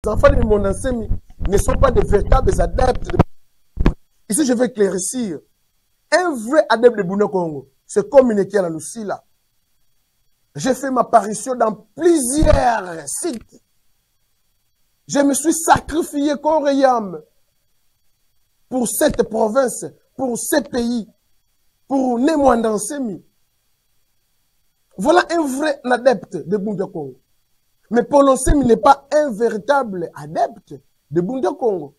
Les enfants de mon enseigne ne sont pas de véritables adeptes. Ici, je vais éclaircir. Un vrai adepte de Bunda Congo, c'est comme une équipe à Lucila. J'ai fait ma apparition dans plusieurs sites. Je me suis sacrifié corps et âme pour cette province, pour ce pays, pour Némoandansemi. Voilà un vrai adepte de Bunda Congo. Mais Paul Nsemi n'est pas un véritable adepte de Bunda Congo.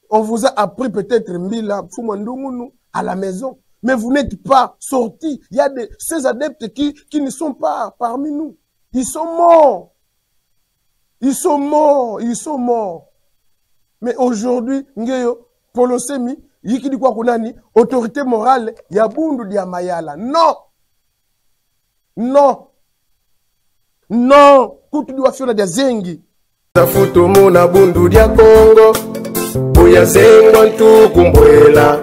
On vous a appris peut-être Mbila, Fumandungunu à la maison, mais vous n'êtes pas sortis. Il y a ces adeptes qui ne sont pas parmi nous. Ils sont morts. Ils sont morts. Ils sont morts. Mais aujourd'hui, Ngeyo, Paul Nsemi, yikidi kwa kunani, autorité morale, ya Bundu dia Mayala. Non! Non! Non! Kutu diwa fiona dia zengi. Tafutu muna Bundu dia Congo, buya zengo ntu kumbwela.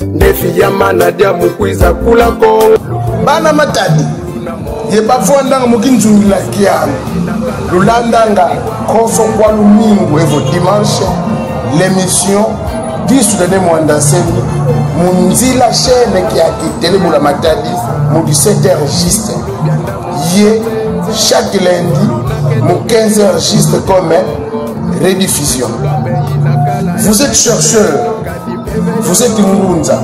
Nefi ya mana dia mukwiza kula Congo. Bana matadi, yeba vuandanga mukinzungila kiamu. Lulandanga, koso kwa lumingu evo dimanche, l'émission, 10 de Némoandansemi, munzila chaîne qui a quitté le Bula Matadi, mu 17h juste. Yé, chaque lundi, mu 15h juste comme rediffusion. Vous êtes chercheur, vous êtes Mourounza,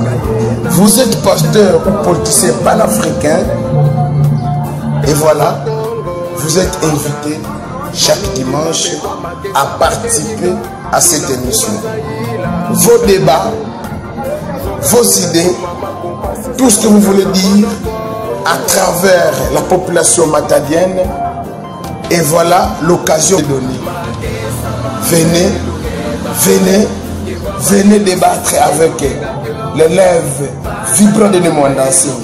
vous êtes pasteur ou politicien panafricain, et voilà, vous êtes invité chaque dimanche à participer à cette émission. Vos débats, vos idées, tout ce que vous voulez dire à travers la population matadienne, et voilà l'occasion de donner. Venez, venez, venez débattre avec l'élève vibrant de Némoandansemi.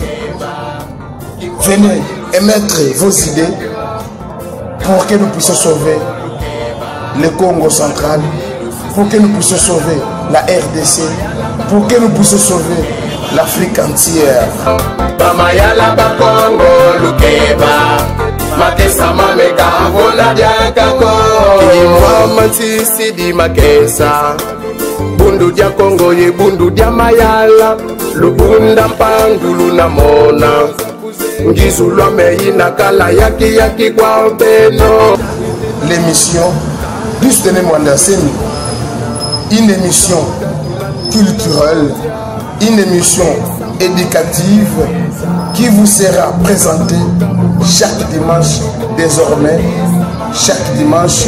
Venez émettre vos idées pour que nous puissions sauver le Congo central, pour que nous puissions sauver la RDC, pour que nous puissions sauver l'Afrique entière. Bamayala Bakongo Lukeba, Makesa Mameka Vola Diakako, Imwa Mansisi di Makesa, Bundu dia Congo ye Bundu dia Mayala, Lubunda Mpangulu na Mona, Ngizulwa Meina Kala Yaki Yaki kwa Beno. L'émission Bus de Némoandansemi, une émission culturelle, une émission éducative qui vous sera présentée chaque dimanche désormais, chaque dimanche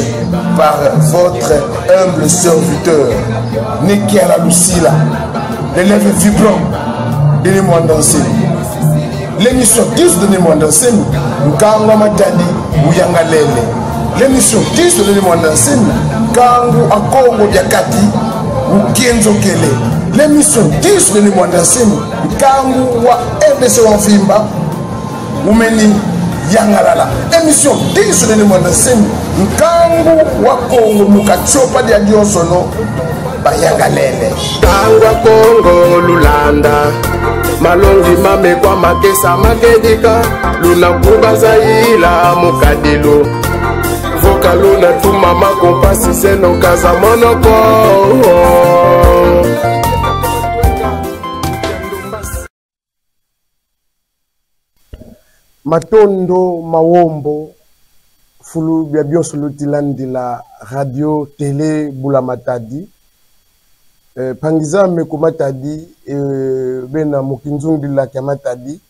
par votre humble serviteur Nikiala Lucila, l'élève vibrant de Némoandansemi. L'émission 10 de Némoandansemi, Nkanga Matadi Ouyangalele. L'émission 10 de Némoandansemi, Kangu Akongo Diakati Ukienzo Kele. L'émission 10 de Némoandansemi, Kangu wa RDC Wafimba Umeni Yangalala. L'émission 10 de Némoandansemi, Kangu wa Kongo Mukachopa dia Diosono Bayangalele. Kangu Kongo Lulanda, Malongi mame kwa Makesa Makedika, Luna Kuba Zaila Mukadilo, Vokaluna tu mama kompasi seno kaza monoko. Matondo Mawombo Fulu Biabio Sulutilandi la radio télé Bula Matadi. Pangizame kumatadi bena mukinzungi la Matadi,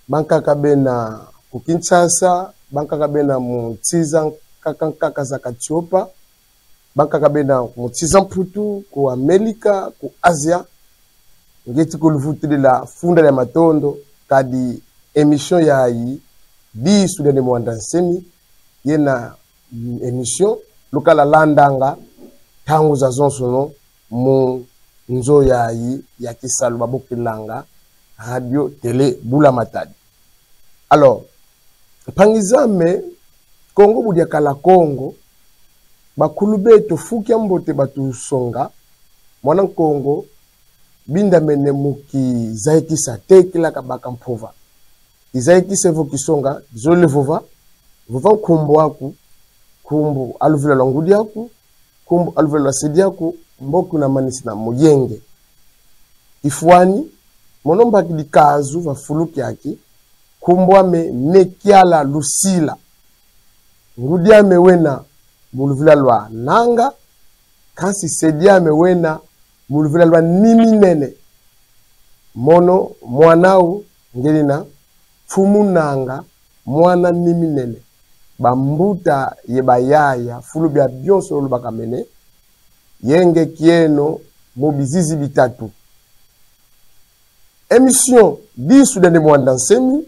bankaka bena kukinshasa, bankaka bena mutizan kakankaka za Katiopa, bankaka bena mutizan putu ku Amerika, ku Asia. Ngeti kuluvutili la funda ya Matondo kadi émission ya yi di Sud de Némoandansemi yena émission lokala landanga tangu za zonsono mu nzo ya yi ya kisalu babokilanga radio télé Bula Matadi. Alors pangizame Congo budia kala Congo bakulube to fukia mbote batu songa mwana Congo binda mene muki zaiti sa tekila kabaka mpova izaiti sevo kisonga zole vova kumbo waku kumbu aluvila la ngudi yaku, kumbu aluvila la sedi yaku, mboku na manisi na muyenge. Ifuani, monomba ki di kazu va fuluki yaki, kumbu ame nekiala lusila. Ngudi ame wena muluvila lwa nanga, kansi sedi ame wena muluvila lwa nimi nene. Mono mwanau ngelina fumu nanga mwana nimi nene. Bambuta yebayaya fulu bya bionso lo bakamene yenge kieno mobizizi bitatu. Émission 10 de Mwandansemi,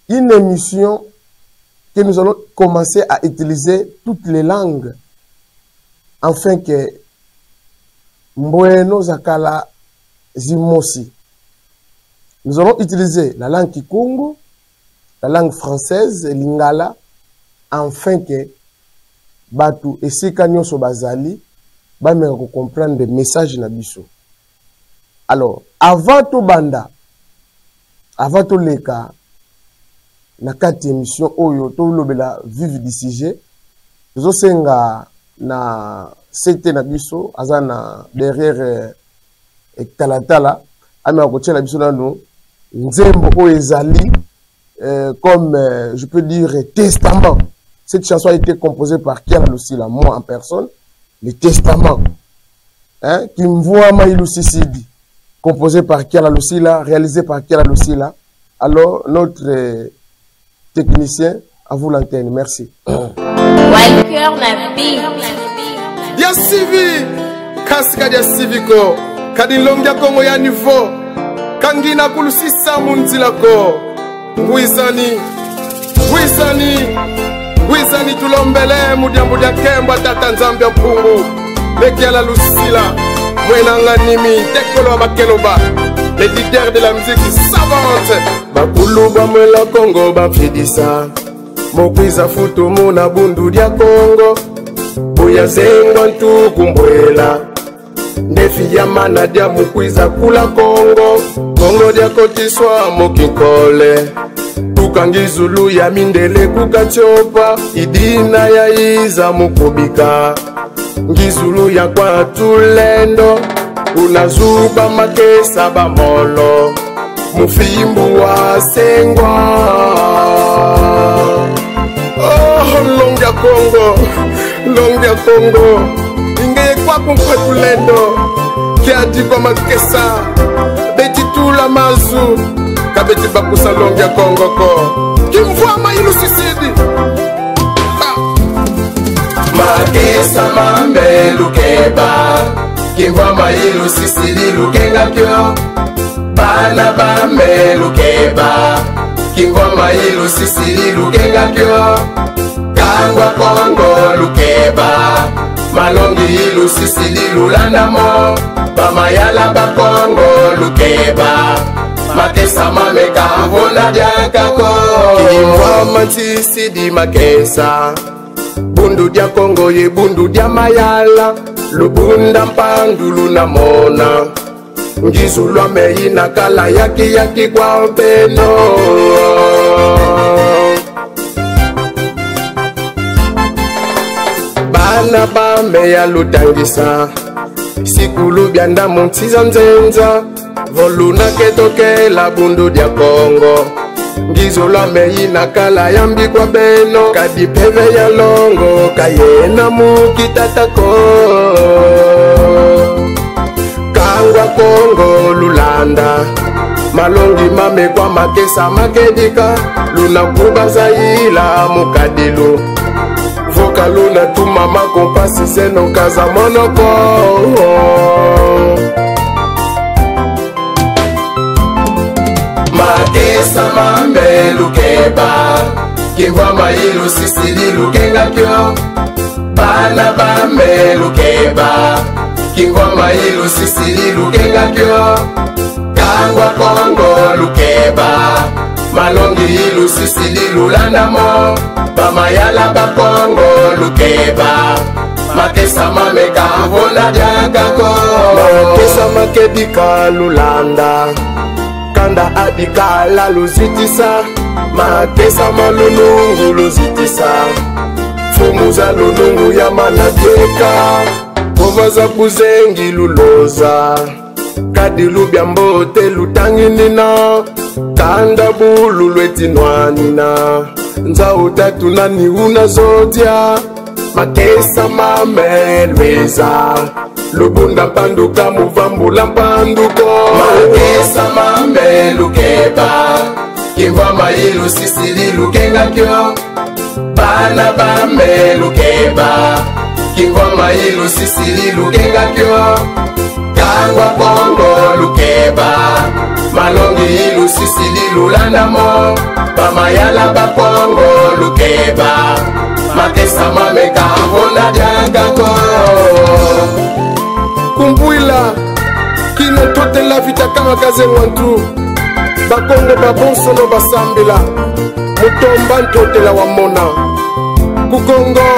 une émission que nous allons commencer à utiliser toutes les langues afin que Mbweno Zakala Zimosi. Nous allons utiliser la langue Kikongo, la langue française, Lingala, afin que Batu et Sekanyo Sobazali, Bamera comprendre des messages Nabiso. Alors, avant tout banda, avant tout leka, na kati émission oyo to lobela vive du sujet, nous senga na c'était Nabiso, azana derrière Talatala, ami akotia Nabiso nano, nzembo o ezali, comme je peux dire testament. Cette chanson a été composée par Kiala Lucila, moi en personne, le testament, hein, qui me voit Maïlou Sissidi, composé par Kiala Lucila, réalisé par Kiala Lucila. Alors notre technicien, à vous l'antenne, merci. Walker Nabi. Dia Sivi, Kaska Dia Siviko, Kadilongia Kongo ya niveau, Kangina Kulusisa Munzilako, Wizani, Wizani tulombele, Mudia Kemba Tatanzambia Pungu, Mekiala Lucila, Mwenanga Nimi, Tekolo Bakeloba, les leaders de la musique savante, Bakuluba Mwela Kongo, Bafidisa, Mokwiza Futu Muna Bundu Dia Kongo, Buya Zengo Ntu Kumbwela, Nefi Yamana Dia Mukwiza Kula Kongo, Kongo Dia Kotiswa Mokikole, Tukangi Zulu ya Mindele Kukachopa, Idina ya Iza Mukubika, Ngizulu ya kwa Tulendo, Unazuba Makesa Bamolo, Mufimbu wa Sengwa. Oh, Longia Kongo, Inge kwa kumpa Tulendo, Kiadi kwa Makesa, Beti Tula Mazu, Kabeti Bakusa Longia Kongo ko, Kimfua Maïlou Sissidi. Makesa Mambe Lukeba, Kimfua Maïlou Sissidi Lukenga Kyo, Bana Bambe Lukeba, Kimfua Maïlou Sissidi Lukenga Kyo, Kangwa Kongo Lukeba, Malongi Ilu Sissidi Lulandamo, Bamayala Bakongo Lukeba, Makesa Mameka Vola Diakako, Kimfua Matisidi Makesa, Bundu Dia Kongo ye Bundu Dia Mayala, Lubunda Mpandulu na Mona, Ngizulu ameyi na kala yaki kwa mpeno. Bana Bambe ya Lutangisa, Sikulu Bianda Muntiza Nzenza, Voluna Ketoke la Bundu Dia Kongo, Ngizulu ameyi na kala yambi kwa beno, Kadipeve ya Longo, Kayena Mukitatako, Kangwa Kongo Lulanda, Malongi Mame kwa Makesa Makedika, Luna Kuba Zaila Mukadilu, Vokaluna tu mama kompasi seno kaza monoko. Makesa Mambe Lukeba, Kimfua Maïlou Sissidi Lukenga Kyo, Bana Bambe Lukeba, Kimfua Maïlou Sissidi Lukenga Kyo, Kangwa Kongo Lukeba, Malongi Ilu Sissidi Lulandamo, Bamayala Bakongo Lukeba, Makesa Mameka Vola Diakako, Makesa Makedika Lulanda, Kanda Adika la Luzitisa, makesa malunungu luzitisa fumuza lunungu ya manateka kovaza kuzengi luloza kadi lubya mbote lutanginina kanda bulu lwetinwanina nzau tatu nani una zodia makesa mamelweza lubunda mpanduka muvambula mpanduko makesa mamelukeba kimva mailu sisili lukengakyo bana bamelukeba kimva mailu sisili lukengakyo kangwa kongo lukeba malongi ilu sisili lulandamo bamayala bakongo lukeba makesa mameka avona diagako kumbwila kino tote la vita kama kaze mwantu bakongo babonsono basambila mutomba ntote la wamona kukongo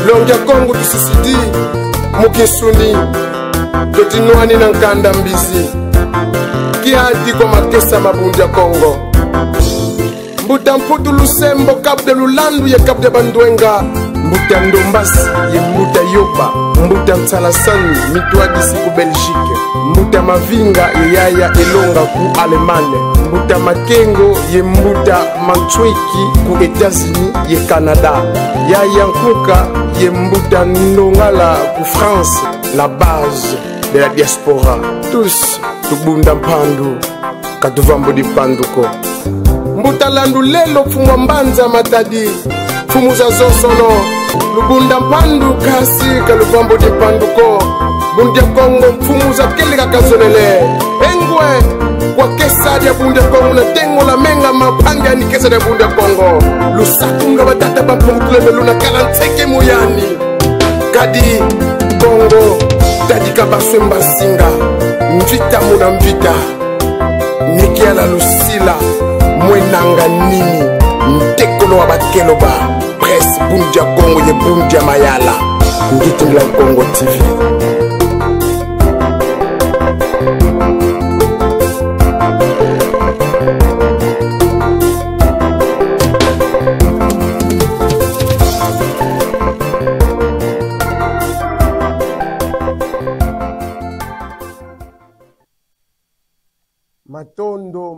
longya kongo tusisidi mukisuni totinwani na nkanda mbizi kiadi kwa makesa mabunja kongo mbuta mputu lusembo kabde lulandu ye kabde bandwenga mbuta ndombasi ye mbuta yoba mbuta msalasani mitwadisi ku Belgique mbuta mavinga ye yaya elonga ku Alemane mbuta makengo ye mbuta manchweki ku Etats-Unis ye Canada yaya nkuka ye mbuta ndongala ku France la base de la diaspora tous tubunda mpandu katuvambo di panduko mbuta landu lelo fumwa mbanza matadi fumuza zosono lubunda mpandu kasi kaluvambo di panduko bundia kongo fumuza kelika kazolele engwe kwa kesa dia bundia kongo na tengo la menga mapanga ni kesa dia bundia kongo lusakunga batata bapungule luna kalanteke muyani kadi kongo tadika baswemba singa mvita muna mvita nikiala lusila mwenanga nini mtekolo wa bakeloba presse bundia kongo ye bundia mayala ngitingila Kongo TV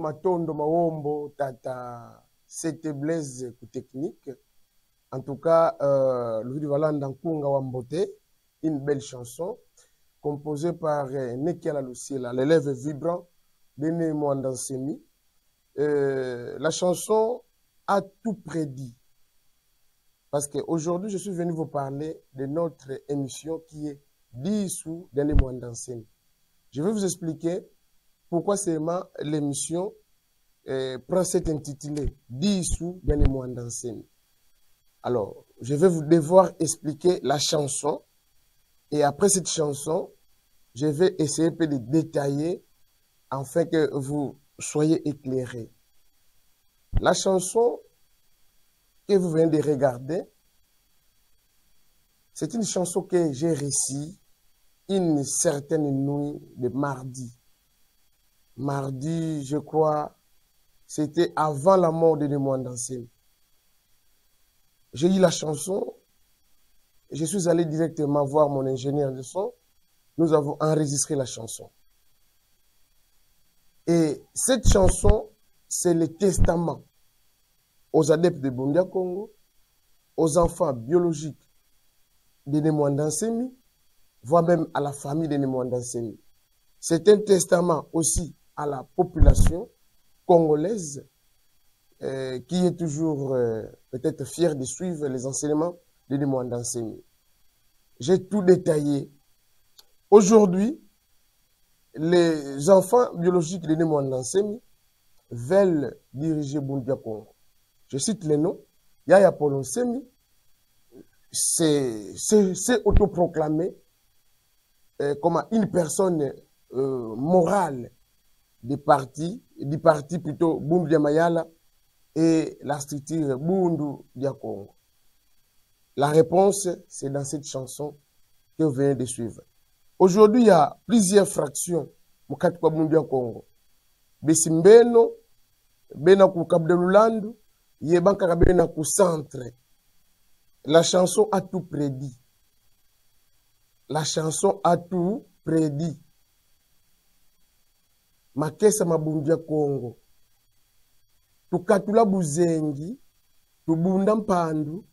Matondo Mawombo tata c'était Blaise ku technique en tout cas Louis Valanda Nkunga Wambote une belle chanson composée par Nekiala Luciela l'élève vibrant Béné Mwandansemi. La chanson a tout prédit parce qu'aujourd'hui je suis venu vous parler de notre émission qui est 10 sous Béné Mwandansemi. Je vais vous expliquer pourquoi seulement l'émission prend cet intitulé 10 sous Béné Mwandansemi. Alors, je vais vous devoir expliquer la chanson et après cette chanson, je vais essayer de détailler afin que vous soyez éclairés. La chanson que vous venez de regarder, c'est une chanson que j'ai réussi une certaine nuit de mardi. Mardi, je crois, c'était avant la mort de Mwandansemi. J'ai eu la chanson, je suis allé directement voir mon ingénieur de son, nous avons enregistré la chanson. Et cette chanson, c'est le testament aux adeptes de Bundia Congo, aux enfants biologiques de Mwandansemi, voire même à la famille de Mwandansemi. C'est un testament aussi à la population congolaise qui est toujours peut-être fière de suivre les enseignements de Mwandansemi. J'ai tout détaillé. Aujourd'hui, les enfants biologiques de Mwandansemi veulent diriger Bundia Congo. Je cite les noms. Yaya Polonsemi s'est autoproclamé comme une personne morale du parti plutôt Bundu Dia Mayala et la structure Bundu Dia Congo. La réponse, c'est dans cette chanson que vous venez de suivre. Aujourd'hui, il y a plusieurs fractions au Bundu Dia Congo. Besimbeno, bena ku Cap de Lulandu, yebanka bena ku centre. La chanson a tout prédit. La chanson a tout prédit. Makesa mabundia Congo. Tukatula buzengi, tubunda mpandu,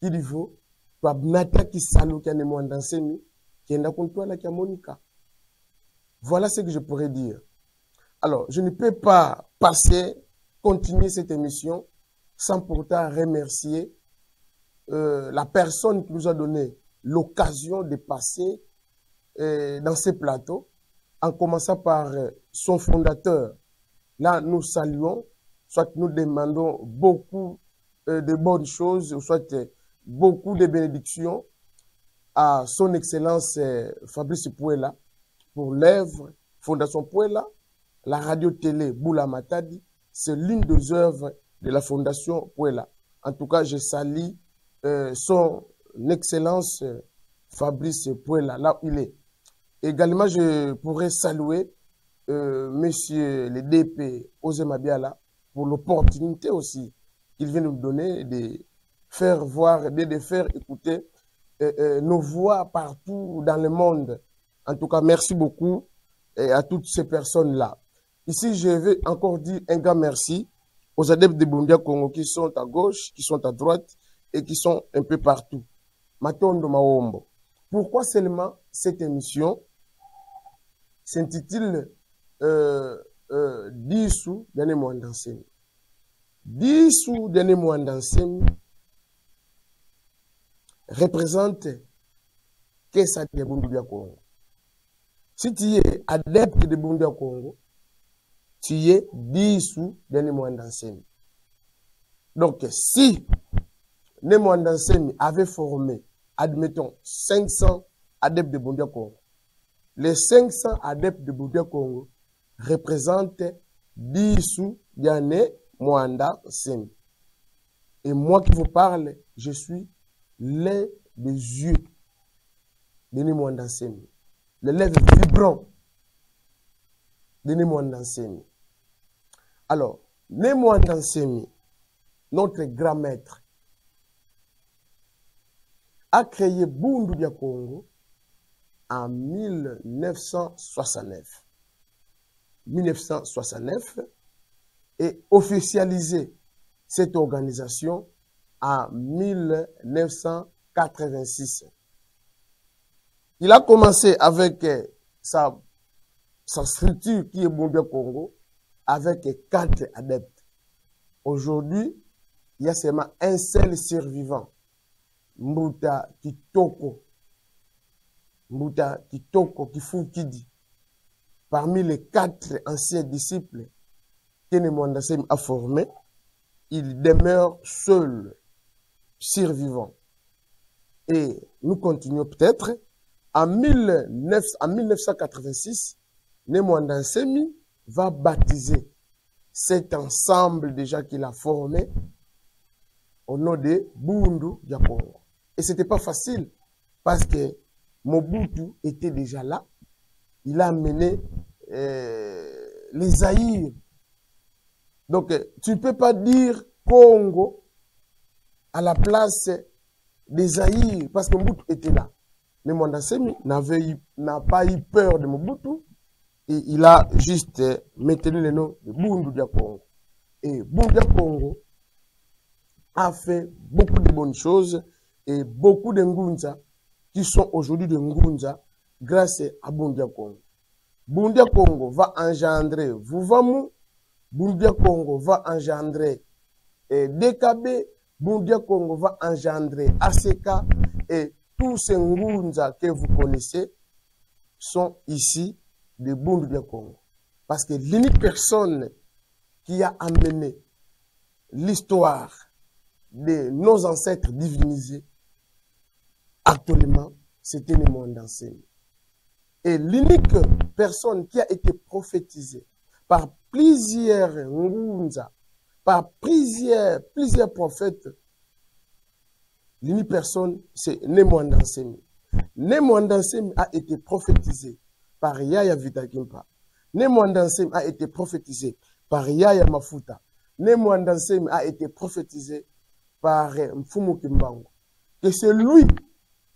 kilivo, tuabnata kisalu kia nemwandansemi, kienda kuntwala kia Monica. Voilà ce que je pourrais dire. Alors, je ne peux pas continuer cette émission sans pourtant remercier la personne qui nous a donné l'occasion de passer dans ces plateaux, en commençant par son fondateur. Là, nous saluons, soit nous demandons beaucoup de bonnes choses, soit beaucoup de bénédictions à son Excellence Fabrice Pouela pour l'œuvre Fondation Pouela, la radio-télé Boula Matadi. C'est l'une des œuvres de la Fondation Pouela. En tout cas, je salue son Excellence Fabrice Pouela, là où il est. Également, je pourrais saluer Monsieur le DP Ozemabiala pour l'opportunité aussi qu'il vient nous donner de faire voir, de faire écouter nos voix partout dans le monde. En tout cas, merci beaucoup à toutes ces personnes-là. Ici, je vais encore dire un grand merci aux adeptes de Bundia Congo qui sont à gauche, qui sont à droite et qui sont un peu partout. Matondo Maombo. Pourquoi seulement cette émission s'intitule 10 sous dernier mois d'enseigne. 10 sous dernier mois d'enseigne représente qu'est-ce que Bundia Congo. Si tu es adepte de Bundia Congo, tu es 10 sous dernier mois d'enseigne. Donc, si Nemo Ndansemi avait formé, admettons, 500 adeptes de Bundia Congo, les 500 adeptes de Bundia Congo représentent 10 sous Yane Mwanda Semi. Et moi qui vous parle, je suis l'un des yeux de Nemo Ndansemi, le lèvres vibrant de Nemo Ndansemi. Alors, Nemo Ndansemi, notre grand maître, a créé Bundu dia Congo en 1969. 1969 et officialisé cette organisation en 1986. Il a commencé avec sa structure qui est Bundu dia Congo avec 4 adeptes. Aujourd'hui, il y a seulement un seul survivant. Mbuta Kitoko Kifukidi. Parmi les 4 anciens disciples que Nemwandasemi a formés, il demeure seul, survivant. Et nous continuons peut-être. En 1986, Nemwandasemi va baptiser cet ensemble déjà qu'il a formé au nom de Bundu dia Congo. Et ce n'était pas facile parce que Mobutu était déjà là. Il a amené les Zaïre. Donc, tu ne peux pas dire Congo à la place des Zaïre parce que Mobutu était là. Mais Mwandasemi n'a pas eu peur de Mobutu et il a juste maintenu le nom de Bundu dia Congo. Et Bundu dia Congo a fait beaucoup de bonnes choses et beaucoup de Ngunza qui sont aujourd'hui de Ngunza grâce à Bundu dia Congo. Bundu dia Congo va engendrer Vuvamu, Bundu dia Congo va engendrer DKB, Bundu dia Congo va engendrer ACK et tous ces Ngunza que vous connaissez sont ici de Bundu dia Congo. Parce que l'unique personne qui a amené l'histoire de nos ancêtres divinisés, actuellement, c'était Nemwandasemi. Et l'unique personne qui a été prophétisée par plusieurs Ngunza, par plusieurs prophètes, l'unique personne, c'est Nemwandasemi. Nemwandasemi a été prophétisé par Yaya Vitakimpa. Nemwandasemi a été prophétisé par Yaya Mafuta. Nemwandansemi a été prophétisé par Mfumu Kimbangu, que c'est lui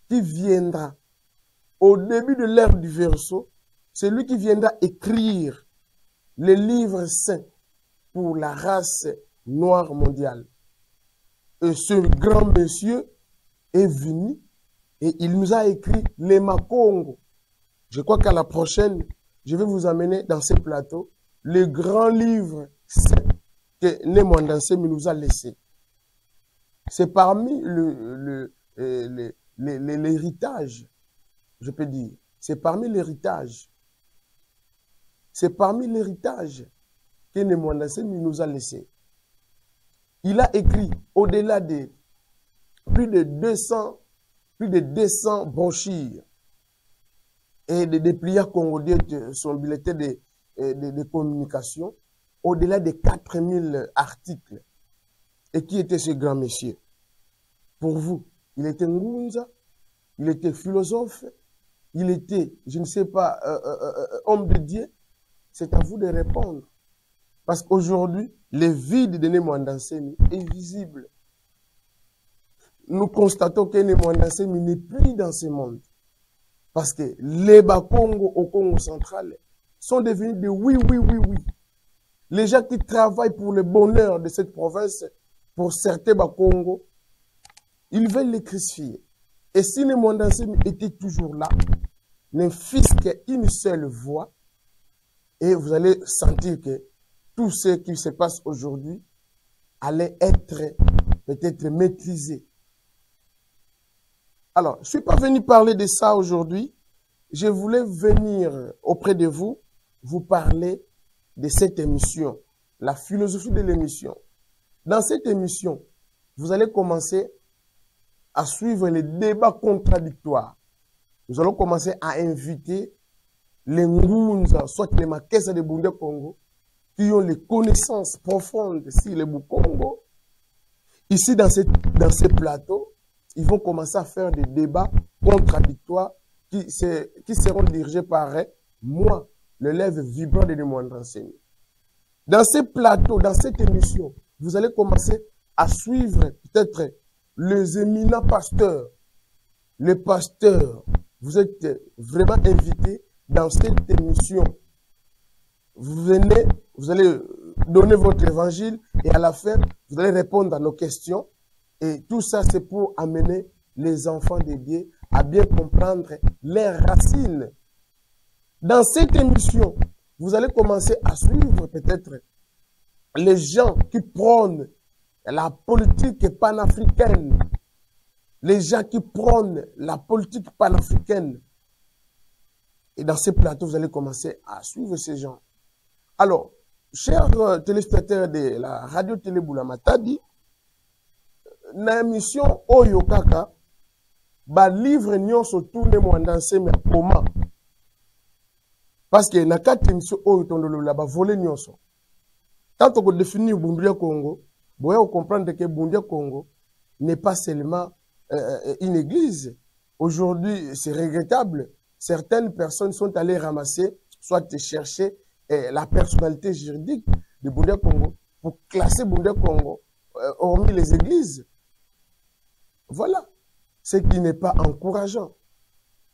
qui viendra au début de l'ère du Verseau, c'est lui qui viendra écrire les livres saints pour la race noire mondiale. Et ce grand monsieur est venu et il nous a écrit les Makongo. Je crois qu'à la prochaine, je vais vous amener dans ce plateau les grands livres saints que Nemwandansemi nous a laissés. C'est parmi l'héritage, je peux dire. C'est parmi l'héritage. C'est parmi l'héritage que Nemwandansemi nous a laissé. Il a écrit au-delà de plus de 200 brochures et de dépliants congolais de son bulletin de communication, au-delà de 4000 articles. Et qui était ce grand monsieur? Pour vous, il était Ngunza, il était philosophe, il était, je ne sais pas, homme de Dieu. C'est à vous de répondre. Parce qu'aujourd'hui, le vide de Nemwandansemi est visible. Nous constatons que Nemwandansemi n'est plus dans ce monde. Parce que les Bakongo au Congo central sont devenus des oui. Les gens qui travaillent pour le bonheur de cette province, pour certains Bakongo, ils veulent les crucifier. Et si Nemwandansemi était toujours là, ne fût-ce qu'une seule voix, et vous allez sentir que tout ce qui se passe aujourd'hui allait être peut-être maîtrisé. Alors, je ne suis pas venu parler de ça aujourd'hui. Je voulais venir auprès de vous, vous parler de cette émission, la philosophie de l'émission. Dans cette émission, vous allez commencer à suivre les débats contradictoires. Nous allons commencer à inviter les Ngunza, soit les Makessa de Bundé Congo, qui ont les connaissances profondes sur le Congo. Ici, dans ces plateaux, ils vont commencer à faire des débats contradictoires qui seront dirigés par moi, le lève vibrant de Nemwandansemi. Dans ces plateaux, dans cette émission, vous allez commencer à suivre peut-être les éminents pasteurs. Les pasteurs, vous êtes vraiment invités dans cette émission. Vous venez, vous allez donner votre évangile et à la fin, vous allez répondre à nos questions. Et tout ça, c'est pour amener les enfants de Dieu à bien comprendre leurs racines. Dans cette émission, vous allez commencer à suivre peut-être les gens qui prônent la politique panafricaine. Les gens qui prônent la politique panafricaine. Et dans ces plateaux, vous allez commencer à suivre ces gens. Alors, chers téléspectateurs de la radio-télé Boulamatadi, na émission Oyo Kaka, ba livre nyonso tout Nemwandansemi comment. Parce que na kati émission Oyo tondolola ba volé nyonso. Quand on définit Bundia Congo, vous allez comprendre que Bundia Congo n'est pas seulement une église. Aujourd'hui, c'est regrettable. Certaines personnes sont allées ramasser, soit chercher la personnalité juridique de Bundia Congo pour classer Bundia Congo hormis les églises. Voilà. Ce qui n'est pas encourageant.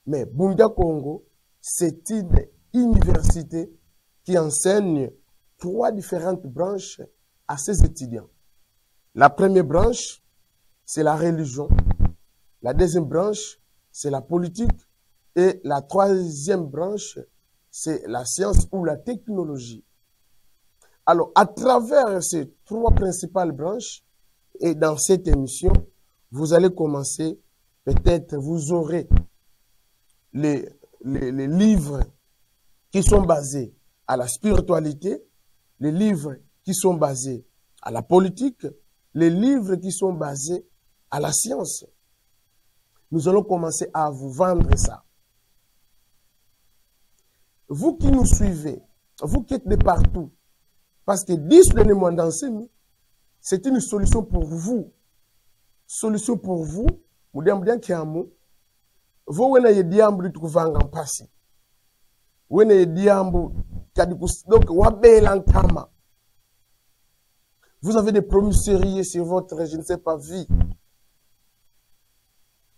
Mais Bundia Congo, c'est une université qui enseigne 3 différentes branches à ses étudiants. La première branche, c'est la religion. La deuxième branche, c'est la politique. Et la troisième branche, c'est la science ou la technologie. Alors, à travers ces 3 principales branches, et dans cette émission, vous allez commencer, peut-être vous aurez les livres qui sont basés à la spiritualité, les livres qui sont basés à la politique, les livres qui sont basés à la science. Nous allons commencer à vous vendre ça. Vous qui nous suivez, vous qui êtes de partout, parce que 10 de Nemwandansemi, c'est une solution pour vous. Solution pour vous, vous dites que vous avez dit que vous avez passé. Vous avez dit que vous avez dit Vous avez des problèmes sérieux sur votre, je ne sais pas, vie.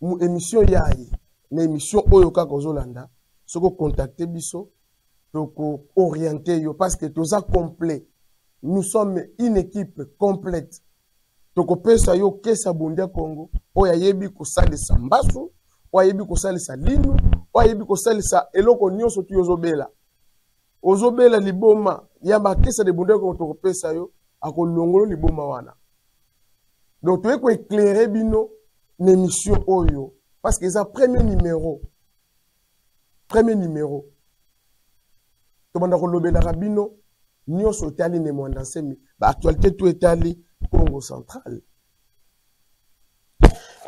Mon émission yaye, une émission Oyoka Kozolanda, ce que contactez biso, donc orienter yo, parce que tout ça complet. Nous sommes une équipe complète. Donc pesa yo kesa bundia Congo, oya yebi ko sali sa mbasu, oya yebi ko sali sa linu, oya yebi ko sali sa eloko nyonso tu yozobela. Ozobela liboma, yamba kesa de bundia Congo to pesa yo, ako longolo liboma wana. Donc tu es ko éclairer bino l'émission Oyo. Parce que c'est un premier numéro. Premier numéro. Tout le monde a rabino. Nous sommes allés dans le monde. L'actualité tout est allé Congo central.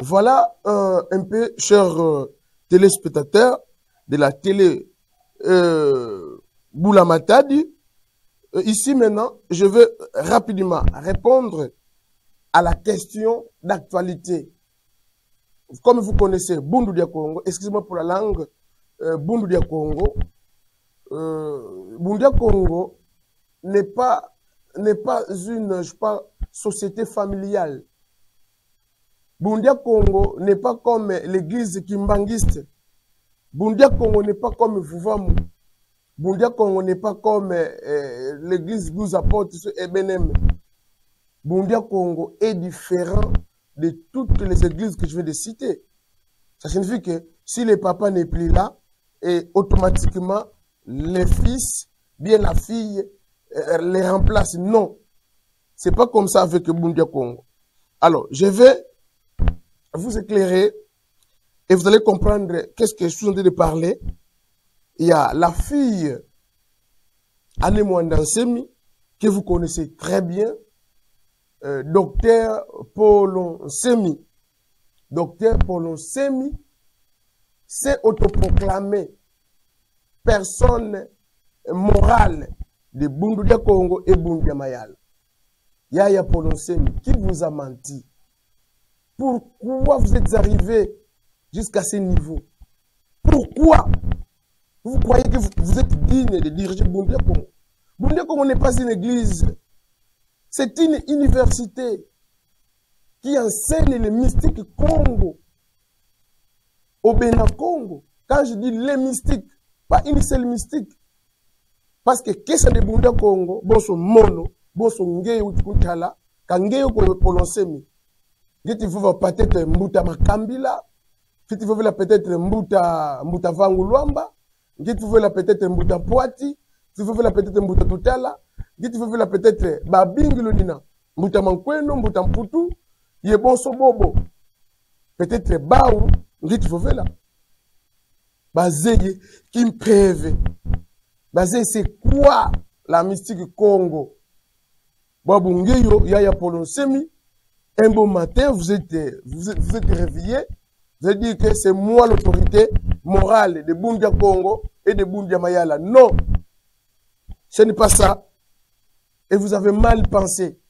Voilà un peu, chers téléspectateurs de la télé Boula Matadi. Ici maintenant, je vais rapidement répondre à la question d'actualité. Comme vous connaissez Bundu dia Congo, excusez-moi pour la langue, Bundu dia Congo, Bundu dia Congo n'est pas une, je pense, société familiale. Bundu dia Congo n'est pas comme l'église kimbangiste. Bundu dia Congo n'est pas comme Vuvamu. Bundu dia Congo n'est pas comme l'église 12 apôtres et Benem. Bundu dia Congo est différent de toutes les églises que je vais de citer. Ça signifie que si le papa n'est plus là, et automatiquement, les fils, bien la fille, les remplacent. Non. C'est pas comme ça avec Bundu dia Congo. Alors, je vais vous éclairer et vous allez comprendre qu'est-ce que je suis en train de parler. Il y a la fille Anne Mwandansemi, que vous connaissez très bien, docteur Paulon Semi. Docteur Paulon Semi s'est autoproclamé personne morale de Bundu dia Congo et Bundu dia Mayala. Yaya Paulon Semi, qui vous a menti? Pourquoi vous êtes arrivé jusqu'à ce niveau? Pourquoi vous croyez que vous êtes digne de diriger Bundu dia Congo? Bundu dia Congo n'est pas une église. C'est une université qui enseigne les mystiques Congo. Au Bénin Congo. Quand je dis les mystiques, pas une seule mystique. Parce que qu'est-ce que Bundu dia Congo? Bon, son mono, bon, son ngeyo tukutala, kangeyo polonsemi. Dit il faut peut-être Mbuta Makambila, dit il faut peut-être Mbuta Vanguluamba, dit il faut peut-être Mbuta Poati, dit il faut peut-être Mbuta Tutala. Dites vous la peut-être Babingulodina, Mbuta Mankweno, Mbuta Mputu, Yebon Sobobo, peut-être Baou, dites vous là. Bazeye, Kimpeve. Bazeye, c'est quoi la mystique Congo? Babungeyo, Yaya Paulon Semi, un bon matin, vous êtes réveillé, vous allez dire que c'est moi l'autorité morale de Bundu dia Congo et de Bundu dia Mayala. Non, ce n'est pas ça. Et vous avez mal pensé.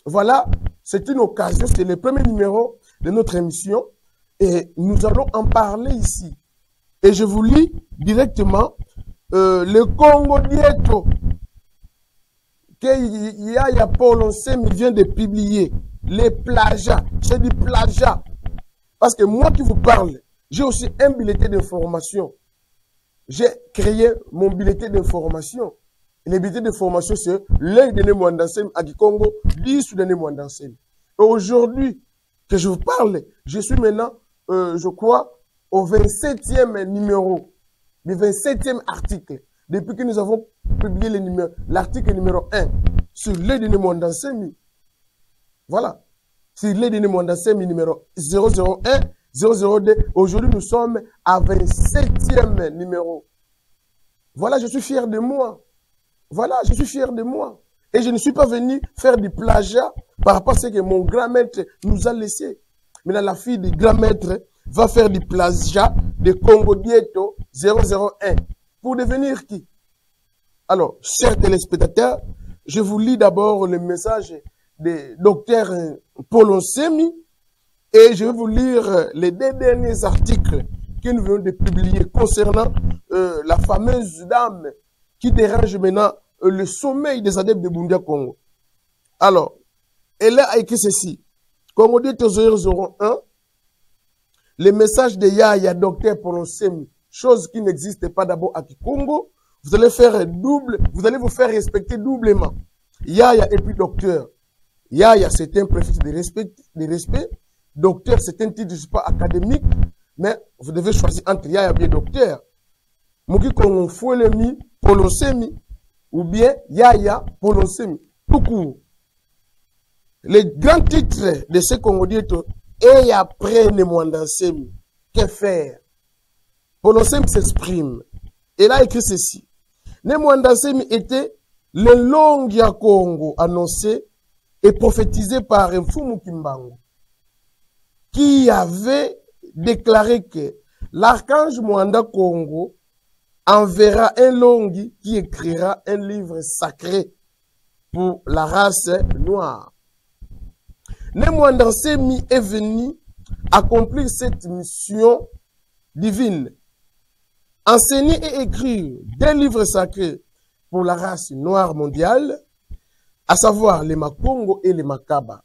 Voilà, c'est une occasion, c'est le premier numéro de notre émission et nous allons en parler ici. Et je vous lis directement le Congo Dieto que Yaya Paulon Semi vient de publier. Les plagiats, c'est du plagiat. Parce que moi qui vous parle, j'ai aussi un bulletin d'information. J'ai créé mon bulletin d'information. Les bulletins de formation, c'est l'un de Mwandansemi à Congo, 10 de Mwandansemi. Et aujourd'hui, que je vous parle, je suis maintenant, je crois, au 27e numéro, le 27e article. Depuis que nous avons publié l'article numéro 1 sur l'un de Mwandansemi. Voilà. Sur l'un de Mwandansemi numéro 001, 002. Aujourd'hui, nous sommes à 27e numéro. Voilà, je suis fier de moi. Voilà, je suis fier de moi. Et je ne suis pas venu faire du plagiat par rapport à ce que mon grand-maître nous a laissé. Maintenant, la fille du grand-maître va faire du plagiat de Congo Dieto 001. Pour devenir qui? Alors, chers téléspectateurs, je vous lis d'abord le message de docteur Paulon Semi et je vais vous lire les deux derniers articles que nous venons de publier concernant la fameuse dame qui dérange maintenant le sommeil des adeptes de Bundu dia Congo. Alors, elle a écrit ceci. Congo dit 001, les messages de Yaya, docteur Polosemi, chose qui n'existe pas d'abord à Kikongo, vous allez faire double, vous allez vous faire respecter doublement. Yaya et puis docteur. Yaya, c'est un préfixe de respect. Docteur, c'est un titre, je ne sais pas, académique, mais vous devez choisir entre Yaya et docteur. Mouki Kongo Fouelemi, Polosemi, ou bien Yaya, Polosemi, tout court. Les grands titres de ce Congo dit et après Nemwandansemi, que faire? Polosemi s'exprime. Et là, il écrit ceci. Nemwandansemi était le long ya Congo annoncé et prophétisé par Mfumu Kimbangu, qui avait déclaré que l'archange Mwanda Congo enverra un longi qui écrira un livre sacré pour la race noire. Nemwandansemi est venu accomplir cette mission divine. Enseigner et écrire des livres sacrés pour la race noire mondiale, à savoir les Makongo et les Makaba.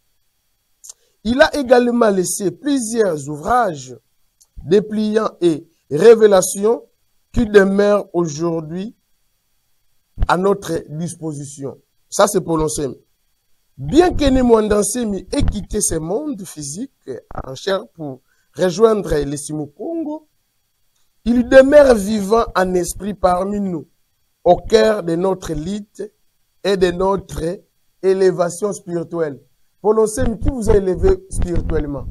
Il a également laissé plusieurs ouvrages dépliants et révélations qui demeurent aujourd'hui à notre disposition. Ça, c'est pour l'enseignement. Bien que Nemwandansemi ait quitté ce monde physique en chair pour rejoindre les Simukongo, il demeure vivant en esprit parmi nous, au cœur de notre élite et de notre élévation spirituelle. Polosemi, qui vous a élevé spirituellement?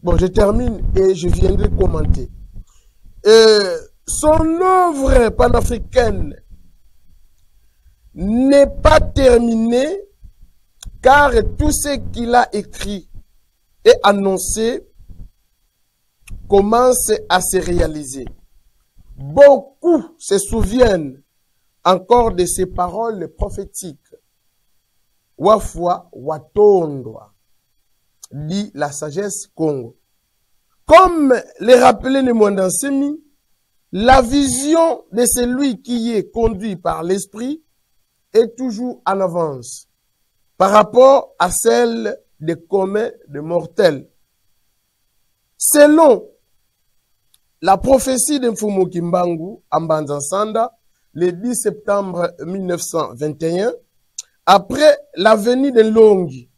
Bon, je termine et je viendrai commenter. Son œuvre panafricaine n'est pas terminée car tout ce qu'il a écrit et annoncé commence à se réaliser. Beaucoup se souviennent encore de ces paroles prophétiques. Wafwa watondwa, dit la sagesse Congo. Comme les rappelait Nemwandansemi, la vision de celui qui est conduit par l'esprit est toujours en avance par rapport à celle des communs de mortels. Selon la prophétie de Mfumu Kimbangu en Banzansanda, le 10 septembre 1921, après la venue de Longi,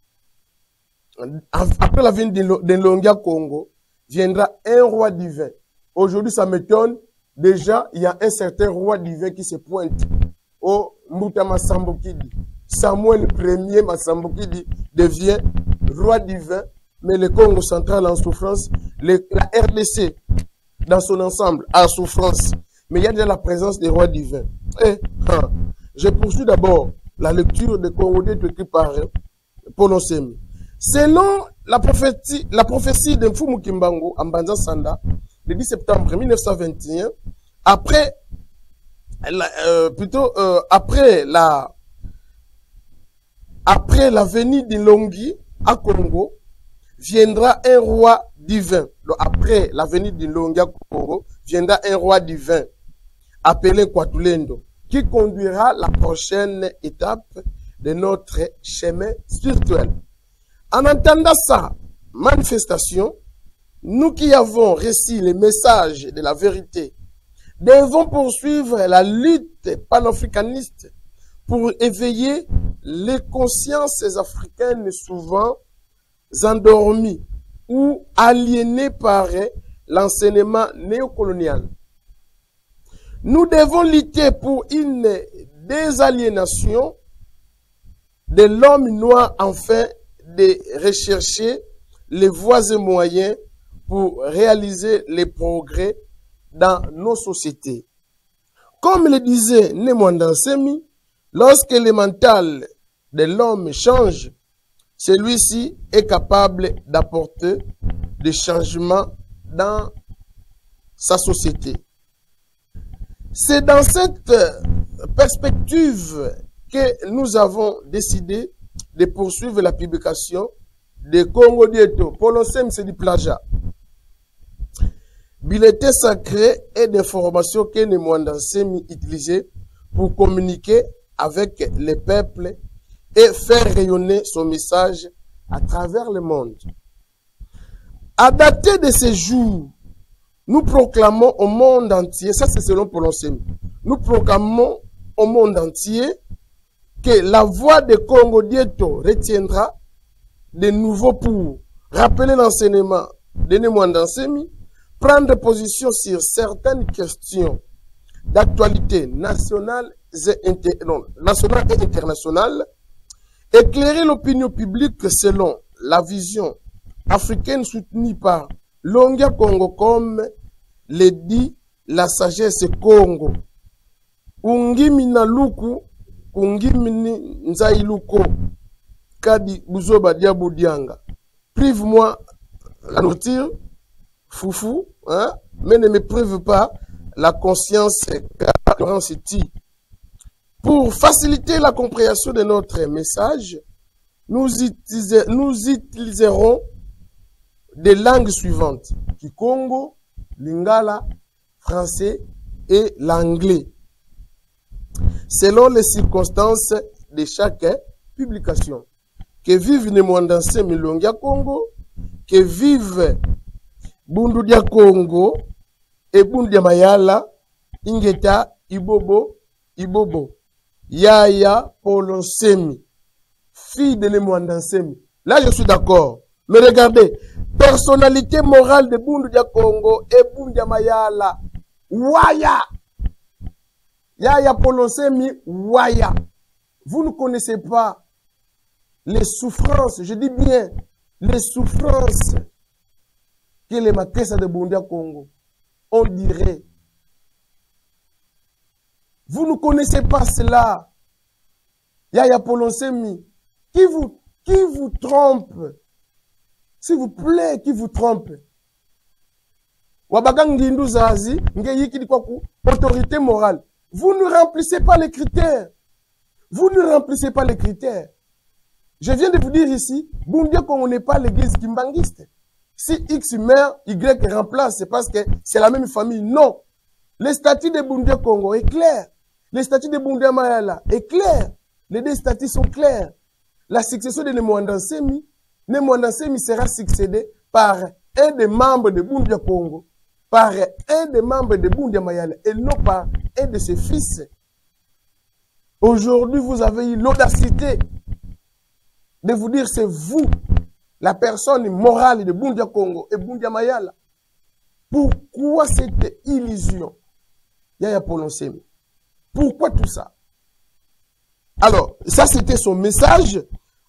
après la venue de Longi à Congo, viendra un roi divin. Aujourd'hui, ça m'étonne. Déjà, il y a un certain roi divin qui se pointe. Au Mbuta Massambokidi. Samuel Ier Massambokidi devient roi divin, mais le Congo central en souffrance, la RDC dans son ensemble en souffrance. Mais il y a déjà la présence des rois divins. Je poursuis d'abord la lecture de Congo écrite par Polosemi. Selon la prophétie de Mfumu Kimbangu en Banzansanda, le 10 septembre 1921, après la venue de Longi à Congo, viendra un roi divin. Après la venue de Longi à Congo, viendra un roi divin, appelé Kwatulendo, qui conduira la prochaine étape de notre chemin spirituel. En entendant sa manifestation, nous qui avons reçu les messages de la vérité, devons poursuivre la lutte panafricaniste pour éveiller les consciences africaines souvent endormies ou aliénées par l'enseignement néocolonial. Nous devons lutter pour une désaliénation de l'homme noir afin de rechercher les voies et moyens pour réaliser les progrès dans nos sociétés. Comme le disait Nemwandansemi, lorsque le mental de l'homme change, celui-ci est capable d'apporter des changements dans sa société. C'est dans cette perspective que nous avons décidé de poursuivre la publication de Congo Dieto. Polosemi, c'est du plagiat. Bulletin sacré et d'informations que Nemwandansemi utilisait pour communiquer avec les peuples et faire rayonner son message à travers le monde. À dater de ces jours, nous proclamons au monde entier, ça c'est selon Paul Nsemi, nous proclamons au monde entier que la voix de Congo Dieto retiendra de nouveau pour rappeler l'enseignement de Nemwanda Nsemi, prendre position sur certaines questions d'actualité nationale et internationale, éclairer l'opinion publique selon la vision africaine soutenue par Longia Congo comme le dit la sagesse Congo. Ungimi na luku, ungimi ni nzailuko, kadi buzoba diabo dianga. Prive-moi la nourriture, foufou, hein, mais ne me prive pas la conscience car pour faciliter la compréhension de notre message, nous utiliserons des langues suivantes, Kikongo, Lingala, français et l'anglais, selon les circonstances de chaque publication. Que vive Nemwanda Nsemi Longia Congo, que vive Bundudia Congo et Bundudia Mayala, Ingeta, Ibobo, Yaya Paul Nsemi, fille de Nemwanda Nsemi. Là, je suis d'accord. Mais regardez, personnalité morale de Bundudia Congo et Bundudia Mayala, Waya. Yaya Paul Nsemi, Waya. Vous ne connaissez pas les souffrances, je dis bien, les souffrances que les Makessa de Bundudia Congo, on dirait. Vous ne connaissez pas cela. Yaya Paul Nsemi, qui vous trompe? S'il vous plaît, qui vous trompe? Wabagangindu Zazi, autorité morale. Vous ne remplissez pas les critères. Vous ne remplissez pas les critères. Je viens de vous dire ici, Bundudia Congo n'est pas l'église kimbanguiste. Si X meurt, Y remplace, c'est parce que c'est la même famille. Non. Le statut de Bundudia Congo est clair. Le statut de Bundudia Mayala est clair. Les deux statuts sont clairs. La succession de Nemwanda Nsemi, Nemwanda Nsemi sera succédé par un des membres de Bundudia Congo, par un des membres de Bundudia Mayala, et non par un de ses fils. Aujourd'hui, vous avez eu l'audacité de vous dire c'est vous, la personne morale de Bundudia Congo et Bundudia Mayala. Pourquoi cette illusion? Yaya Paul Nsemi. Pourquoi tout ça? Alors, ça c'était son message.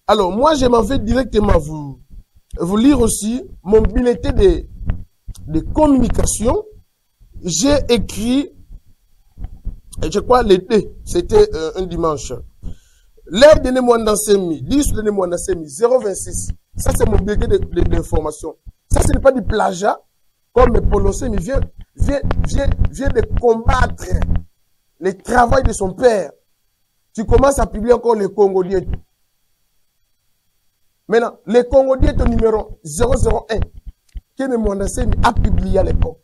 Alors, moi je m'en vais directement vous lire aussi mon bulletin de communication. J'ai écrit, je crois l'été, c'était un dimanche. L'aide de Nemwanda Nsemi, 10 de Nemwanda Nsemi, 026. Ça c'est mon bulletin d'information. Ça ce n'est pas du plagiat, comme Paul Nsemi vient de combattre le travail de son père. Tu commences à publier encore le Congo Dieto. Maintenant, le Congo Dieto numéro 001, que Nemwanda Nsemi a publié à l'époque.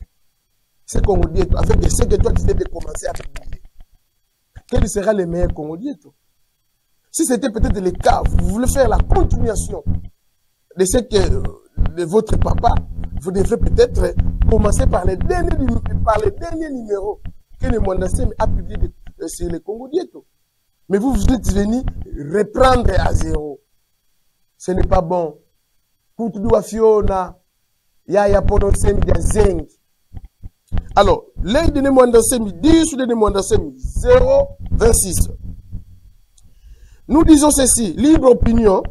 C'est Congo Dieto, avec ce que toi tu viens de commencer à publier. Quel sera le meilleur Congo Dieto? Si c'était peut-être le cas, vous voulez faire la continuation de ce que de votre papa, vous devrez peut-être commencer par les derniers numéros que Nemwanda Nsemi a publié sur le Congo Dieto. Mais vous êtes venu reprendre à zéro. Ce n'est pas bon. Kutudu Fiona, Yaya Paul Nsemi de Zeng. Alors, l'aide de Nemwanda Nsemi, 10 de Nemwanda Nsemi, 026. Nous disons ceci, libre opinion.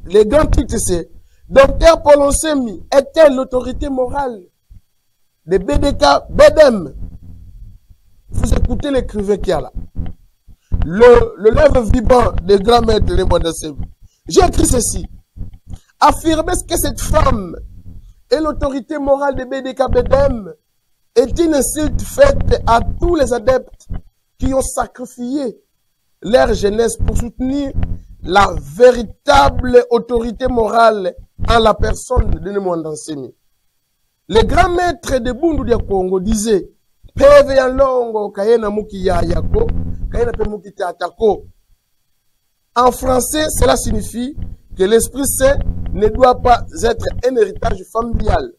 Les grands titres c'est Dr Paul Nsemi est-elle l'autorité morale de BDK Bedem? Vous écoutez l'écrivain qui a là. Le lèvre vibrant des grands maîtres de Nemwanda Nsemi. J'ai écrit ceci. Affirmer que cette femme est l'autorité morale de BDK Bedem est une insulte faite à tous les adeptes qui ont sacrifié leur jeunesse pour soutenir la véritable autorité morale en la personne de Nemwanda Nsemi. Les grands maîtres de Bundudia Congo disaient Peve ya longo kayena muki ya yako, kayena pe muki tatako. En français, cela signifie que l'Esprit Saint ne doit pas être un héritage familial.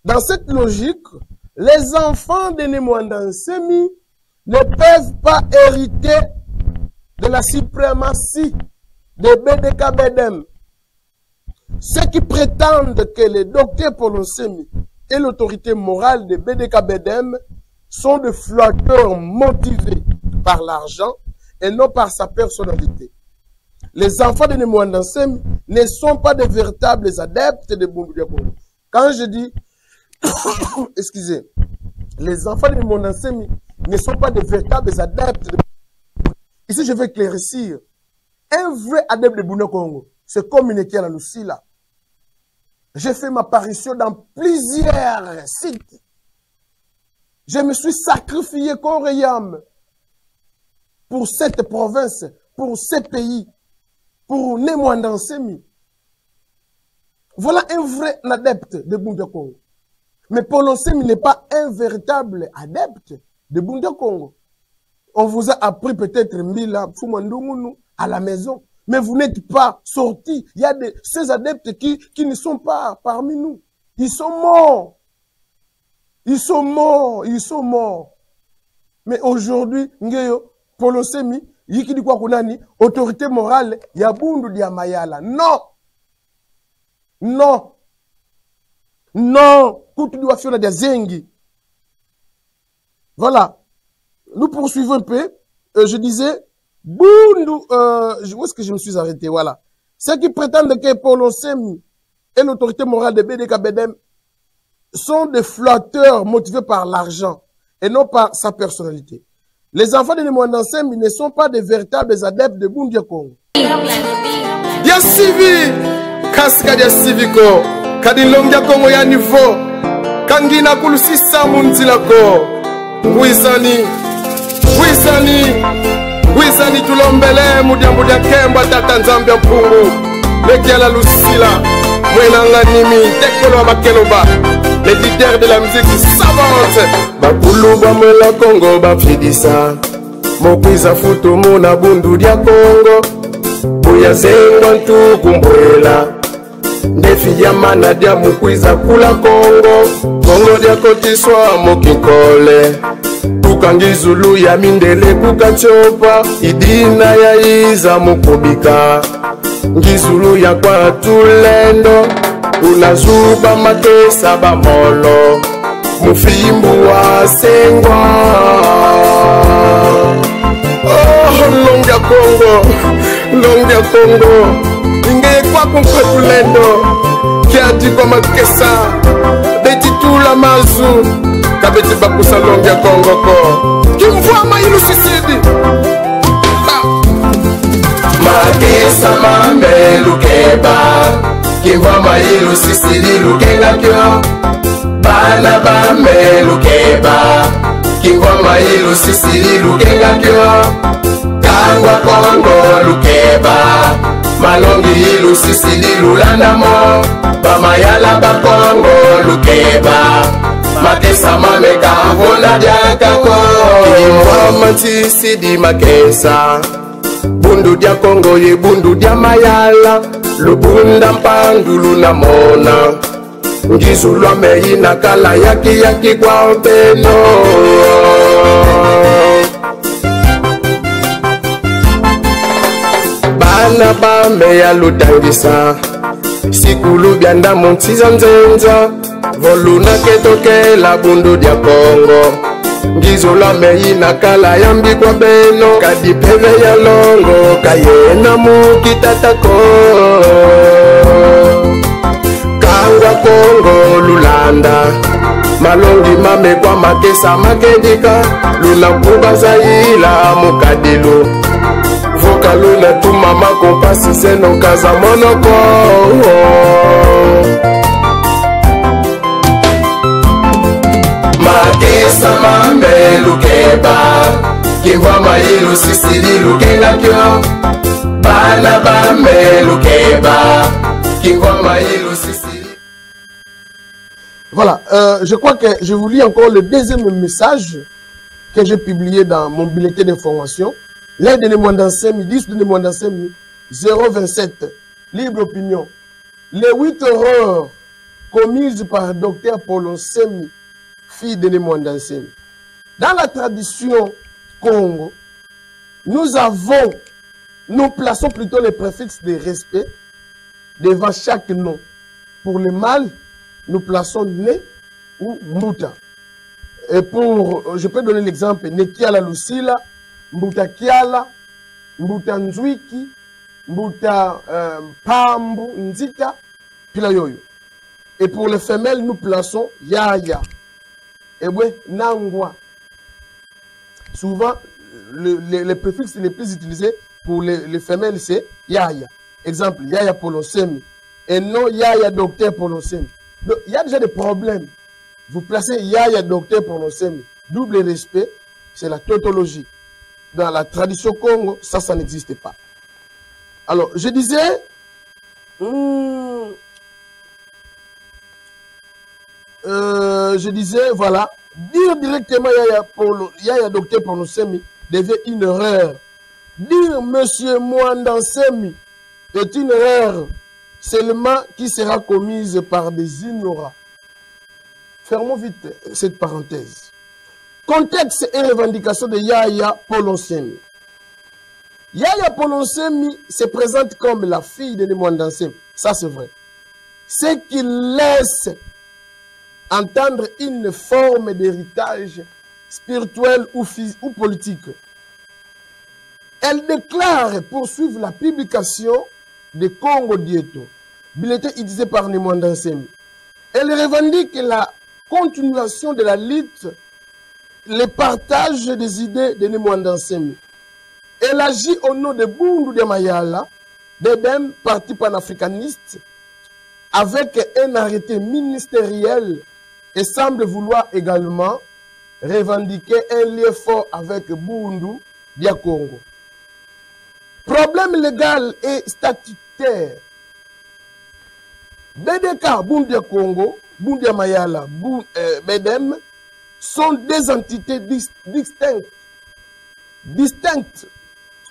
Dans cette logique, les enfants de Nemwandansemi ne peuvent pas hériter de la suprématie de BDK-BDM. Ceux qui prétendent que le docteur Polonsemi et l'autorité morale de BDK-BDM sont des flotteurs motivés par l'argent et non par sa personnalité. Les enfants de Nemwandansemi ne sont pas de véritables adeptes de Bundu Dia Congo. Quand je dis, excusez, les enfants de Nemwandansemi ne sont pas de véritables adeptes de... Ici, je vais éclaircir. Un vrai adepte de Bundu Dia Congo, c'est comme une équipe à Lucila. J'ai fait ma apparition dans plusieurs sites. Je me suis sacrifié corps et âme pour cette province, pour ce pays, pour Nemwandansemi. Voilà un vrai adepte de Bundu Dia Congo. Mais Polonsemi n'est pas un véritable adepte de Bundu Dia Congo. On vous a appris peut-être Mbila, Fumandumunu à la maison, mais vous n'êtes pas sortis. Il y a ces adeptes qui ne sont pas parmi nous. Ils sont morts. Ils sont morts. Ils sont morts. Mais aujourd'hui, Ngeyo, Polonsemi, Yikidi kwa kunani, autorité morale, ya Bundu Dia Mayala. Non! Non! Non! Kutu Dia Fiona Dia Zengi. Voilà. Nous poursuivons un peu. Je disais, Bundu, où est-ce que je me suis arrêté? Voilà. Ceux qui prétendent que Polonsemi et l'autorité morale de BDK-BDM sont des flotteurs motivés par l'argent et non par sa personnalité. Les enfants de Nemwandansemi ne sont pas des véritables adeptes de Bundu Dia Congo. Dia Sivi, Kaska Dia Siviko, Kadilong Dia Congo ya niveau, Kangina Kulusisa Munzilako, Wizani, Wizani Tulombele, Mudiambu Dia Kemba, Tata Nzambia Mpungu, Mekiala Lucila, Mwenanga Nimi, Tekolo Bakeloba, les leaders de la musique savante. Bakulu Bamela Congo, Bafidisa, Mokwiza Futu Muna Bundu Dia Congo, Buya Zengo Ntukumbwela, Ndefi Yamana Dia Mukwiza Kula Congo, Congo Dia Kotiswa Mokikole, Tukangi Zulu ya Mindele Kukachopa, Idina ya Iza Mukubika, Ngizulu ya kwa Tulendo, Unazuba Matesa Bamolo, Mufimbu wa Sengwa. Oh, Longia Congo, Inge kwa kumkwe Tulendo, Kiati kwa Makesa, Beti Tula Mazu, Kabeti Bakusa Longia Congo ko, Kimfua Mailu Sisidi. Makesa Mambe Lukeba, Kimfua Mailu Sisidi Lukenga Kyo, Bana Bambe Lukeba, Kimfua Mailu Sisidi Lukenga Kyo, Kangwa Congo Lukeba, Malongi Ilu Sisidi Lulandamo, Bamayala Bakongo Lukeba, Makesa Mameka Vonda Diakako, Kimfua Manti Sidi Makesa, Bundu Dia Congo ye Bundu Dia Mayala, Lubunda Mpandulu na Mona, Ngizulwa meyi nakala yaki kwa mpeno. Bana Bambe ya Lutangisa, Sikulu Bianda Montiza Nzenza, Voluna Ketoke la Bundu Dia Congo, Ngizulwa meyi nakala yambi kwa beno, Kadipeve ya Longo, Kayena Mukitatako, Kangwa Congo Lulanda, Malongi Mame kwa Makesa Makedika, Lula Kuba Zaila Mukadilu, Voka Lula Tumama Kompasi Zeno Kaza Monoko. Makesa Mambe Lukeba, Kimfua Mailu Sisidi Lukenga Kyo, Bana Bambe Lukeba, Kimfua Mailu Sisidi. Voilà, je crois que je vous lis encore le deuxième message que j'ai publié dans mon bulletin d'information. Là, donnez-moi dans 5 000, 10, donnez-moi dans 5 000, 0,27. Libre opinion. Les 8 horreurs commises par Dr Paul Nsemi, fille de Nemwanda-Nsemi. Dans la tradition Congo, nous plaçons plutôt les préfixes de respect devant chaque nom. Pour le mâle, nous plaçons Né ou Mbuta. Et je peux donner l'exemple, Nekiala Lucila, Mbuta Kiala, Mbuta Nzwiki, Mbuta Pambu, Nzita, Pilayoyo. Et pour les femelles, nous plaçons Yaya. Et oui, Nangwa. Souvent, les préfixes les plus utilisés pour les femelles, c'est Yaya. Exemple, Yaya Paul Nsemi. Et non Yaya Docteur Paul Nsemi. Donc, il y a déjà des problèmes. Vous placez Yaya Docteur Paul Nsemi. Double respect, c'est la tautologie. Dans la tradition Congo, ça n'existe pas. Alors, je disais... voilà, dire directement Yaya Docteur Paul Nsemi devient une erreur. Dire Monsieur Mwanda Nsemi est une erreur seulement qui sera commise par des ignorants. Fermons vite cette parenthèse. Contexte et revendication de Yaya Paul Nsemi. Yaya Paul Nsemi se présente comme la fille de Mwanda Nsemi. Ça, c'est vrai. Ce qui laisse entendre une forme d'héritage spirituel ou politique. Elle déclare poursuivre la publication de Congo Dieto, bulletin édité par Mwanda Nsemi. Elle revendique la continuation de la lutte, le partage des idées de Mwanda Nsemi. Elle agit au nom de Bundu de Mayala, BEDEM, parti panafricaniste, avec un arrêté ministériel et semble vouloir également revendiquer un lien fort avec Bundu Dia Congo. Problème légal et statutaire. BDK, Bundu Dia Congo, Bundu Dia Mayala, BEDEM sont des entités distinctes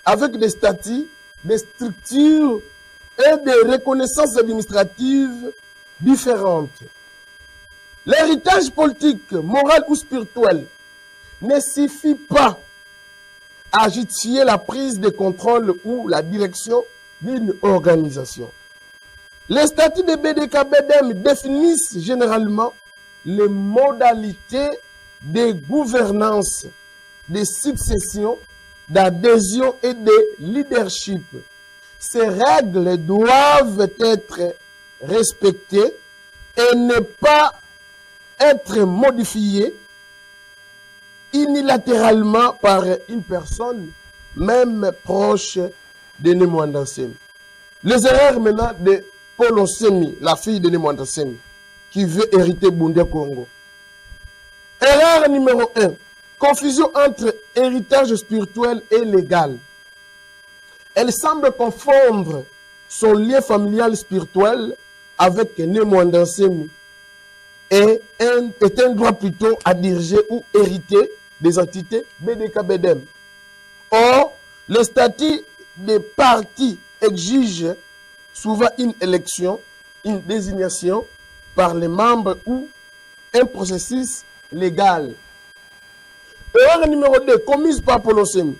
avec des statuts, des structures et des reconnaissances administratives différentes. L'héritage politique, moral ou spirituel ne suffit pas à justifier la prise de contrôle ou la direction d'une organisation. Les statuts de BDK-BEDEM définissent généralement les modalités de gouvernance, de succession, d'adhésion et de leadership. Ces règles doivent être respectées et ne pas être modifiées unilatéralement par une personne, même proche de Mwanda Nsemi. Les erreurs maintenant de Paul Nsemi, la fille de Mwanda Nsemi, qui veut hériter Bundu Congo. Erreur numéro 1. Confusion entre héritage spirituel et légal. Elle semble confondre son lien familial spirituel avec Mwanda Nsemi et est un droit plutôt à diriger ou hériter des entités BDK-BEDEM. Or, le statut des partis exige souvent une élection, une désignation par les membres ou un processus légal. Erreur numéro 2, commise par Paul Nsemi.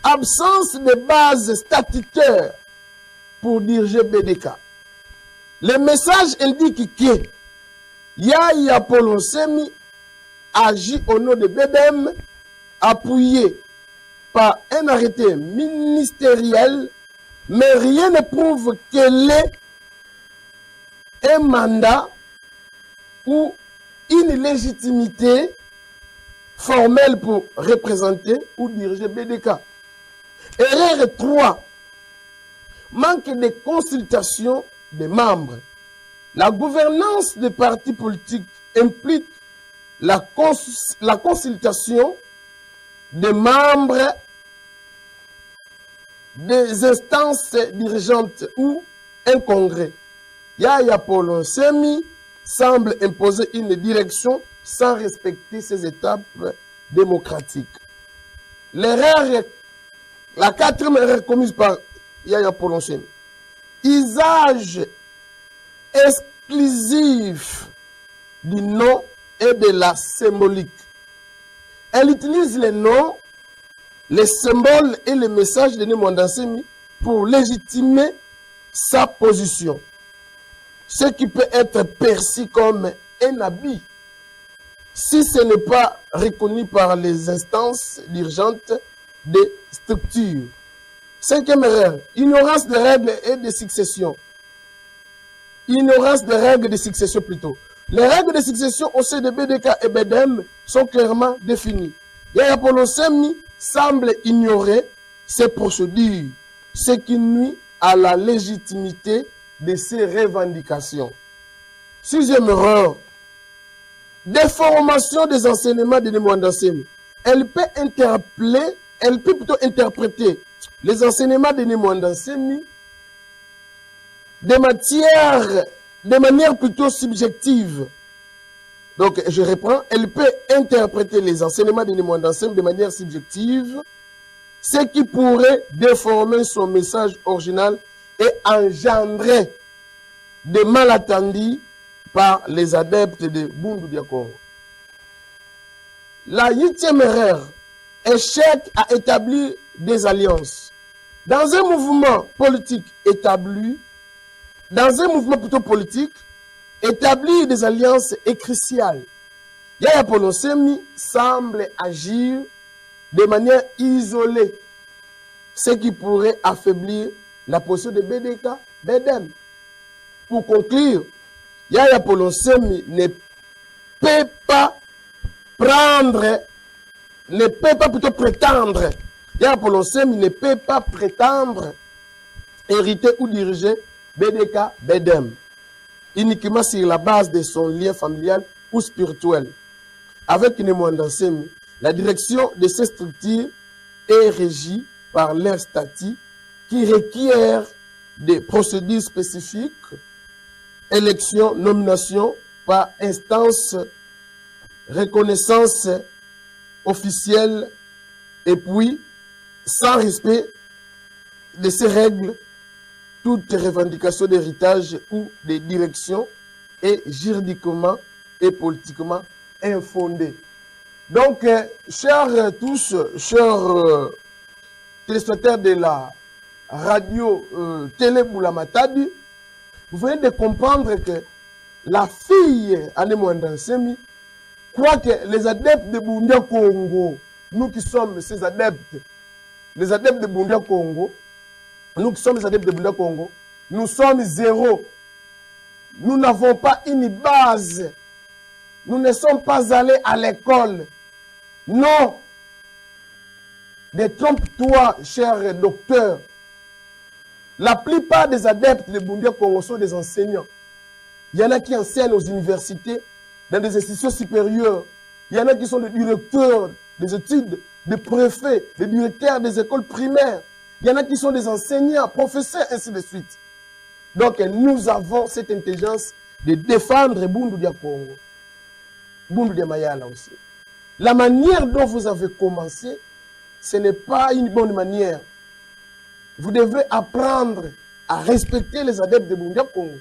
Absence de base statutaire pour diriger BDK. Le message indique que Yaya Paul Nsemi agit au nom de BEDEM, appuyé par un arrêté ministériel, mais rien ne prouve qu'elle ait un mandat ou une légitimité formelle pour représenter ou diriger BDK. Erreur 3. Manque de consultation des membres. La gouvernance des partis politiques implique la consultation des membres des instances dirigeantes ou un congrès. Yaya Paul Nsemi semble imposer une direction sans respecter ces étapes démocratiques. L'erreur La quatrième erreur commise par Yaya Polonsem. Usage exclusif du nom et de la symbolique. Elle utilise les noms, les symboles et les messages de Némouandansemi pour légitimer sa position. Ce qui peut être perçu comme un habit si ce n'est pas reconnu par les instances dirigeantes des structures. Cinquième erreur, ignorance des règles et de succession. Ignorance des règles de succession plutôt. Les règles de succession au sein de BDK et BDM sont clairement définies. Yaya Polonsemi semble ignorer ces procédures, ce qui nuit à la légitimité de ces revendications. Sixième erreur, déformation des enseignements de Némouandansemi. Elle peut plutôt interpréter les enseignements de Némouandansemi de manière plutôt subjective. Donc, je reprends, elle peut interpréter les enseignements de Némouandansemi de manière subjective, ce qui pourrait déformer son message original et engendrer des malentendus par les adeptes de Bundu Dia Congo. La huitième erreur, échec à établir des alliances. Dans un mouvement politique établi, établir des alliances est crucial. Yaya Polonsemi semble agir de manière isolée, ce qui pourrait affaiblir la position de BDK, BDM. Pour conclure, Yaya Polonsemi ne peut pas prétendre, Yaya Polonsemi ne peut pas prétendre hériter ou diriger BDK, BDM, uniquement sur la base de son lien familial ou spirituel. Avec Némouandansemi, la direction de ces structures est régie par leur statut qui requiert des procédures spécifiques, élection, nomination par instance, reconnaissance officielle, et puis, sans respect de ces règles, toute revendication d'héritage ou de direction est juridiquement et politiquement infondée. Donc, chers tous, chers téléspectateurs de la radio Télé Boula Matadi, vous venez de comprendre que la fille Némouandansemi croit que les adeptes de Bundia Congo, nous qui sommes ces adeptes, les adeptes de Bundia Congo, nous qui sommes les adeptes de Bundia Congo, nous sommes zéro. Nous n'avons pas une base. Nous ne sommes pas allés à l'école. Non. Détrompe-toi, cher docteur. La plupart des adeptes de Bundia Congo sont des enseignants. Il y en a qui enseignent aux universités, dans des institutions supérieures. Il y en a qui sont des directeurs des études, des préfets, des directeurs des écoles primaires. Il y en a qui sont des enseignants, professeurs, ainsi de suite. Donc, nous avons cette intelligence de défendre Bundu Dia Congo. Bundu Dia Mayala aussi. La manière dont vous avez commencé, ce n'est pas une bonne manière. Vous devez apprendre à respecter les adeptes de Bundu Dia Congo.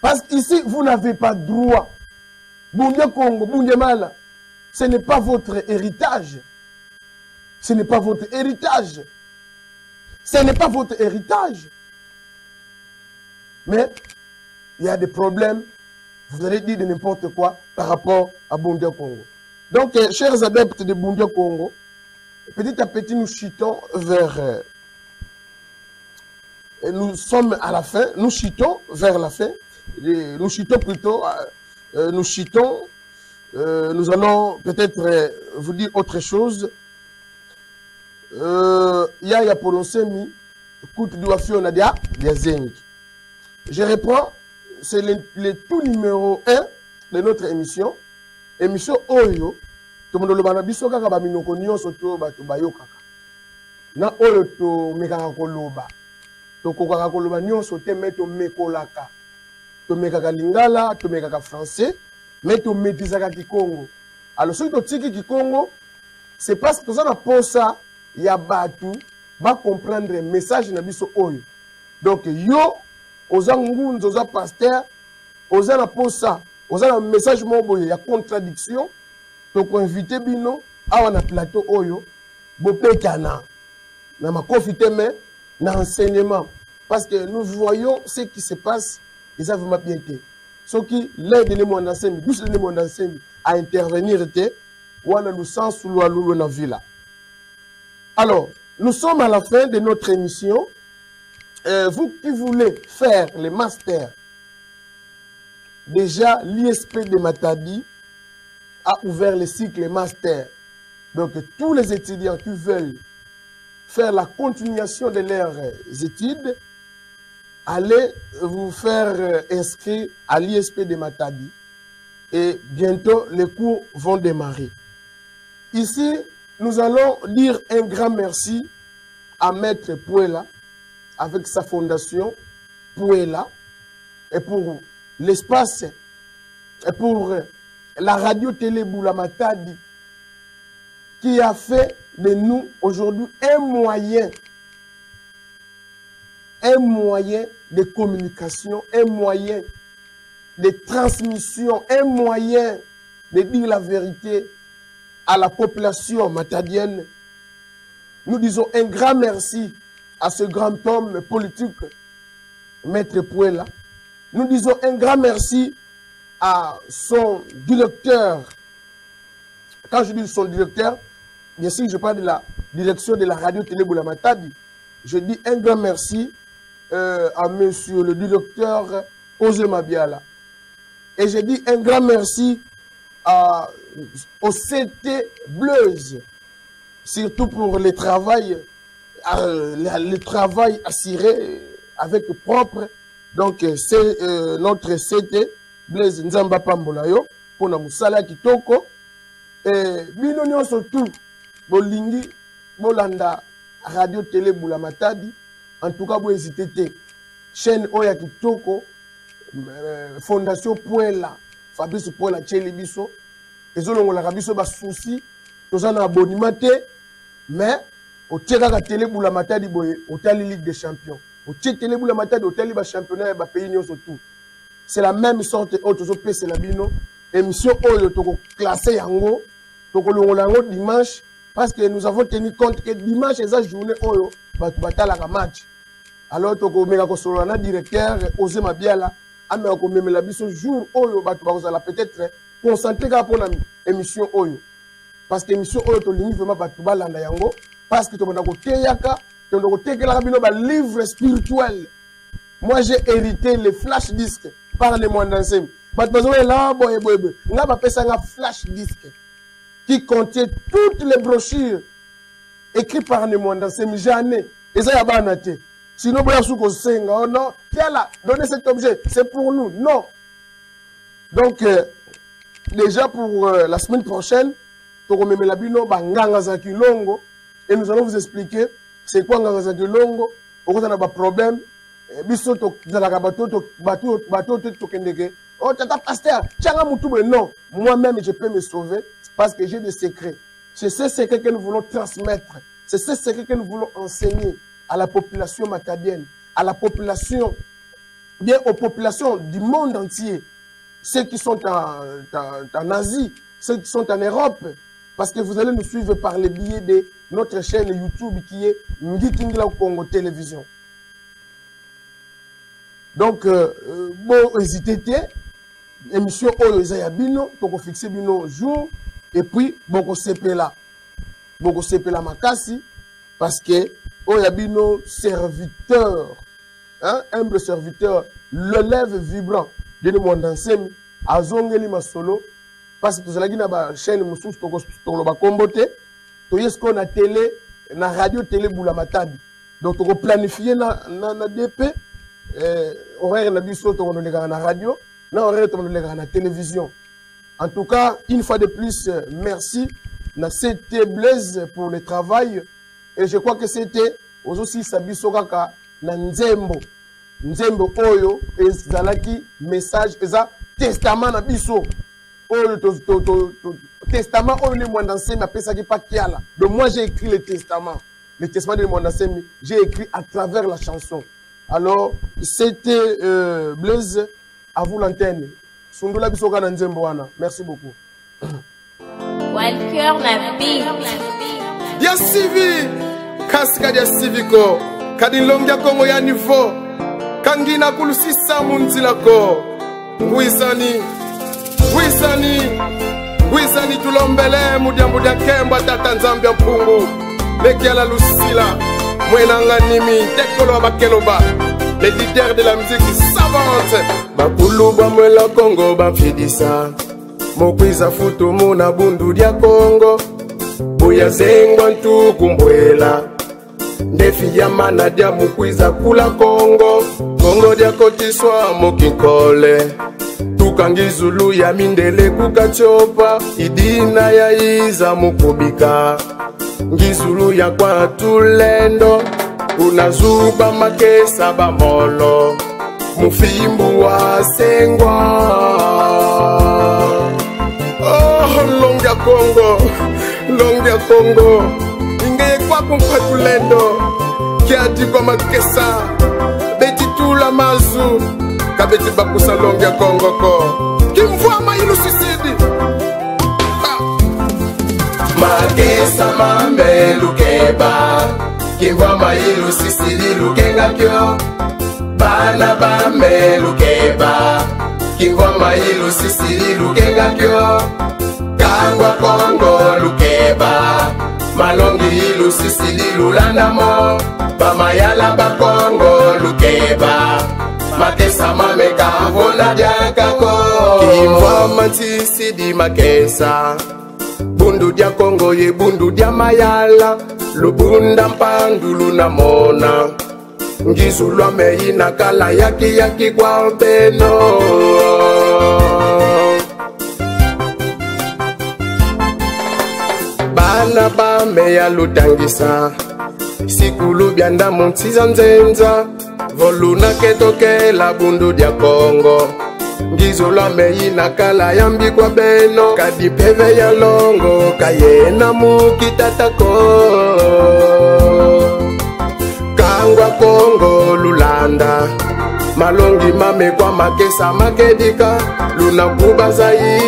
Parce qu'ici, vous n'avez pas droit. Bundu Dia Congo, Bundu Dia Mayala, ce n'est pas votre héritage. Ce n'est pas votre héritage. Ce n'est pas votre héritage. Mais il y a des problèmes, vous allez dire de n'importe quoi par rapport à Bundu Dia Congo. Donc, chers adeptes de Bundu Dia Congo, petit à petit, nous chutons vers... nous sommes à la fin, nous chutons vers la fin. Nous chutons plutôt, nous allons peut-être vous dire autre chose. Yaya Polonsemi, Kout Douafio dia Zengi. Je reprends, c'est le tout numéro 1 de notre émission. Émission Oyo, tout le monde le banabiso kaka ba minoko nyonso to ba to bayokaka. Na oyo to mekaka koloba. To kokaka koloba nyonso te meto mekolaka. To mekaka lingala, to mekaka français, meto metizaka Kikongo. Alors ceux qui tiki Kikongo, c'est parce que ça na posa ya batu va comprendre le message na biso oyo. Donc yo oza ngunzo oza pasteur oza na posa oza na message mo ya contradiction to ko inviter bino awa na plateau oyo bopekana na makofite mais na enseignement parce que nous voyons ce qui se passe et ça vraiment bien été. Ce qui l'aide de monde ensemble, tous les monde ensemble à intervenir était ou on a le sens ou le na villa. Alors, nous sommes à la fin de notre émission. Vous qui voulez faire les masters, déjà l'ISP de Matadi a ouvert le cycle master. Donc tous les étudiants qui veulent faire la continuation de leurs études, allez vous faire inscrire à l'ISP de Matadi et bientôt les cours vont démarrer. Ici, nous allons dire un grand merci à Maître Pouela avec sa fondation Pouela et pour l'espace et pour la radio-télé Boula Matadi qui a fait de nous aujourd'hui un moyen de communication, un moyen de transmission, un moyen de dire la vérité à la population matadienne. Nous disons un grand merci à ce grand homme politique, Maître Pouela. Nous disons un grand merci à son directeur. Quand je dis son directeur, bien sûr, je parle de la direction de la radio-télé Boula Matadi. Je dis un grand merci à monsieur le directeur Ose Mabiala. Et je dis un grand merci au CT Bleuze, surtout pour le travail assuré avec propre. Donc, c'est notre CT Blaise Nzamba Pambolayo pour na musala kitoko. Bino nyonso tout bolingi bolanda radio télé Boula Matadi. En tout cas, vous hésitez te. Chaîne Oya Kitoko, Fondation Pouela, Fabrice Pouela Tcheli Biso. Et zo longo la rabiso ba souci, tous en abonnement mais au tiraka télé Boula Matadi boye, au tali Ligue des Champions. Au télé Boula Matadi au tali ba championnat ba pays nyonso tout. C'est la même sorte autres PC la bino émission oyo toko classé yango, toko longo lango dimanche parce que nous avons tenu compte que dimanche eza journée oyo ba batala ka match. Alors toko meka ko solo na directeur Ose Mabiala ameka ko memela biso jour oyo ba kozala peut-être concentré pour la émission oyo parce que émission oyo to lingi vraiment ba balanda yango parce que to mona ko teyaka to ndoko tekela bino ba livre spirituel. Moi j'ai hérité les flash disques par les mois d'anciens. Là, on a fait un flash disque qui contient toutes les brochures écrites par les mois d'anciens. Jamais. Et ça, il y a pas noté. Sinon, oh non, tiens là, donnez cet objet, c'est pour nous. Non. Donc, déjà pour la semaine prochaine, et nous allons vous expliquer c'est quoi Ngangazaki Longo, on a un problème. Oh, tata pasteur, non, moi-même je peux me sauver parce que j'ai des secrets. C'est ces secrets que nous voulons transmettre. C'est ces secrets que nous voulons enseigner à la population matadienne, à la population, bien aux populations du monde entier. Ceux qui sont en Asie, ceux qui sont en Europe. Parce que vous allez nous suivre par le biais de notre chaîne YouTube qui est Midi Tingla Congo Télévision. Donc, bon, hésitez, émission Oyo Zayabino, pour fixer bino jour, et puis, bon, CP là Makasi, parce que Oyabino, serviteur, hein, humble serviteur, le lève vibrant, de monde ensemble, à Zongeli Masolo, parce que vous avez une chaîne Moussous, Tolo Bakombote, Toyesko na télé, na radio télé Boula Matadi. Donc, on planifie na DP, horaire na biso to on na radio na horaire to on na télévision. En tout cas, une fois de plus, merci na CT Blaise pour le travail et je crois que c'était aussi sabiso kaka na nzembo oyo ezalaki message eza testament na biso oyo testament oyo ni mwanda nsema pesa ki pakiala. Donc moi j'ai écrit le testament. le testament de Monasemi, j'ai écrit à travers la chanson. Alors, c'était Blaise, à vous l'antenne. Sundula Bisoga Nzemboana. Merci beaucoup. Walker Nabi. Ya Sivi, Kaska ya Siviko, Kadilonga Kongo ya Nivo, Kangina Kulusisa Munzilako, Nguizani, Nguizani Tulombele, Mudia Kemba, Tatanzambia Mpungu, Mekiala Lucila, Mwenanga Nimi, Tekolo Bakeloba, les leaders de la musique savante, Bakuluba Mwela Congo, Bafidisa, Mokwiza Futu Muna Bundu dia Congo. Buya zengwa ntukumbwela Ndefi ya mana dia mukwiza kula Kongo Kongo dia kotiswa mokinkole Tukangizulu ya mindele kukachopa Idina ya iza mukubika Ngizulu ya kwa tulendo Unazuba makesa bamolo Mufimbu wa sengwa Oh, Longa Congo Longa Congo Inge kwa kumpatulendo Kiati kwa makesa Beti tula mazu Kabeti bakusa Longa Congo ko Kimvua mailu sisidi Makesa mambe lukeba Kimvua mailu sisidi lukenga kyo Bana bambe lukeba Kimvua mailu sisidi lukenga kyo Kangwa Kongo lukeba Malongi ilu sisili lulandamo Bamayala ba Kongo lukeba Makesa mameka vola diakako Kimwa matisi di makesa Bundu dia Kongo ye bundu dia mayala Lubunda mpandu lunamona Ngizulwa meyi nakala yaki kwa mpeno Bana bame ya lutangisa Sikulu bianda montiza nzenza Voluna ketoke la bundu dia Kongo Ngizola meyi nakala yambi kwa beno Kadi peve ya longo Kayena mukitatako Kangwa Kongo lulanda Malongi mame kwa makesa makedika Luna kuba zayi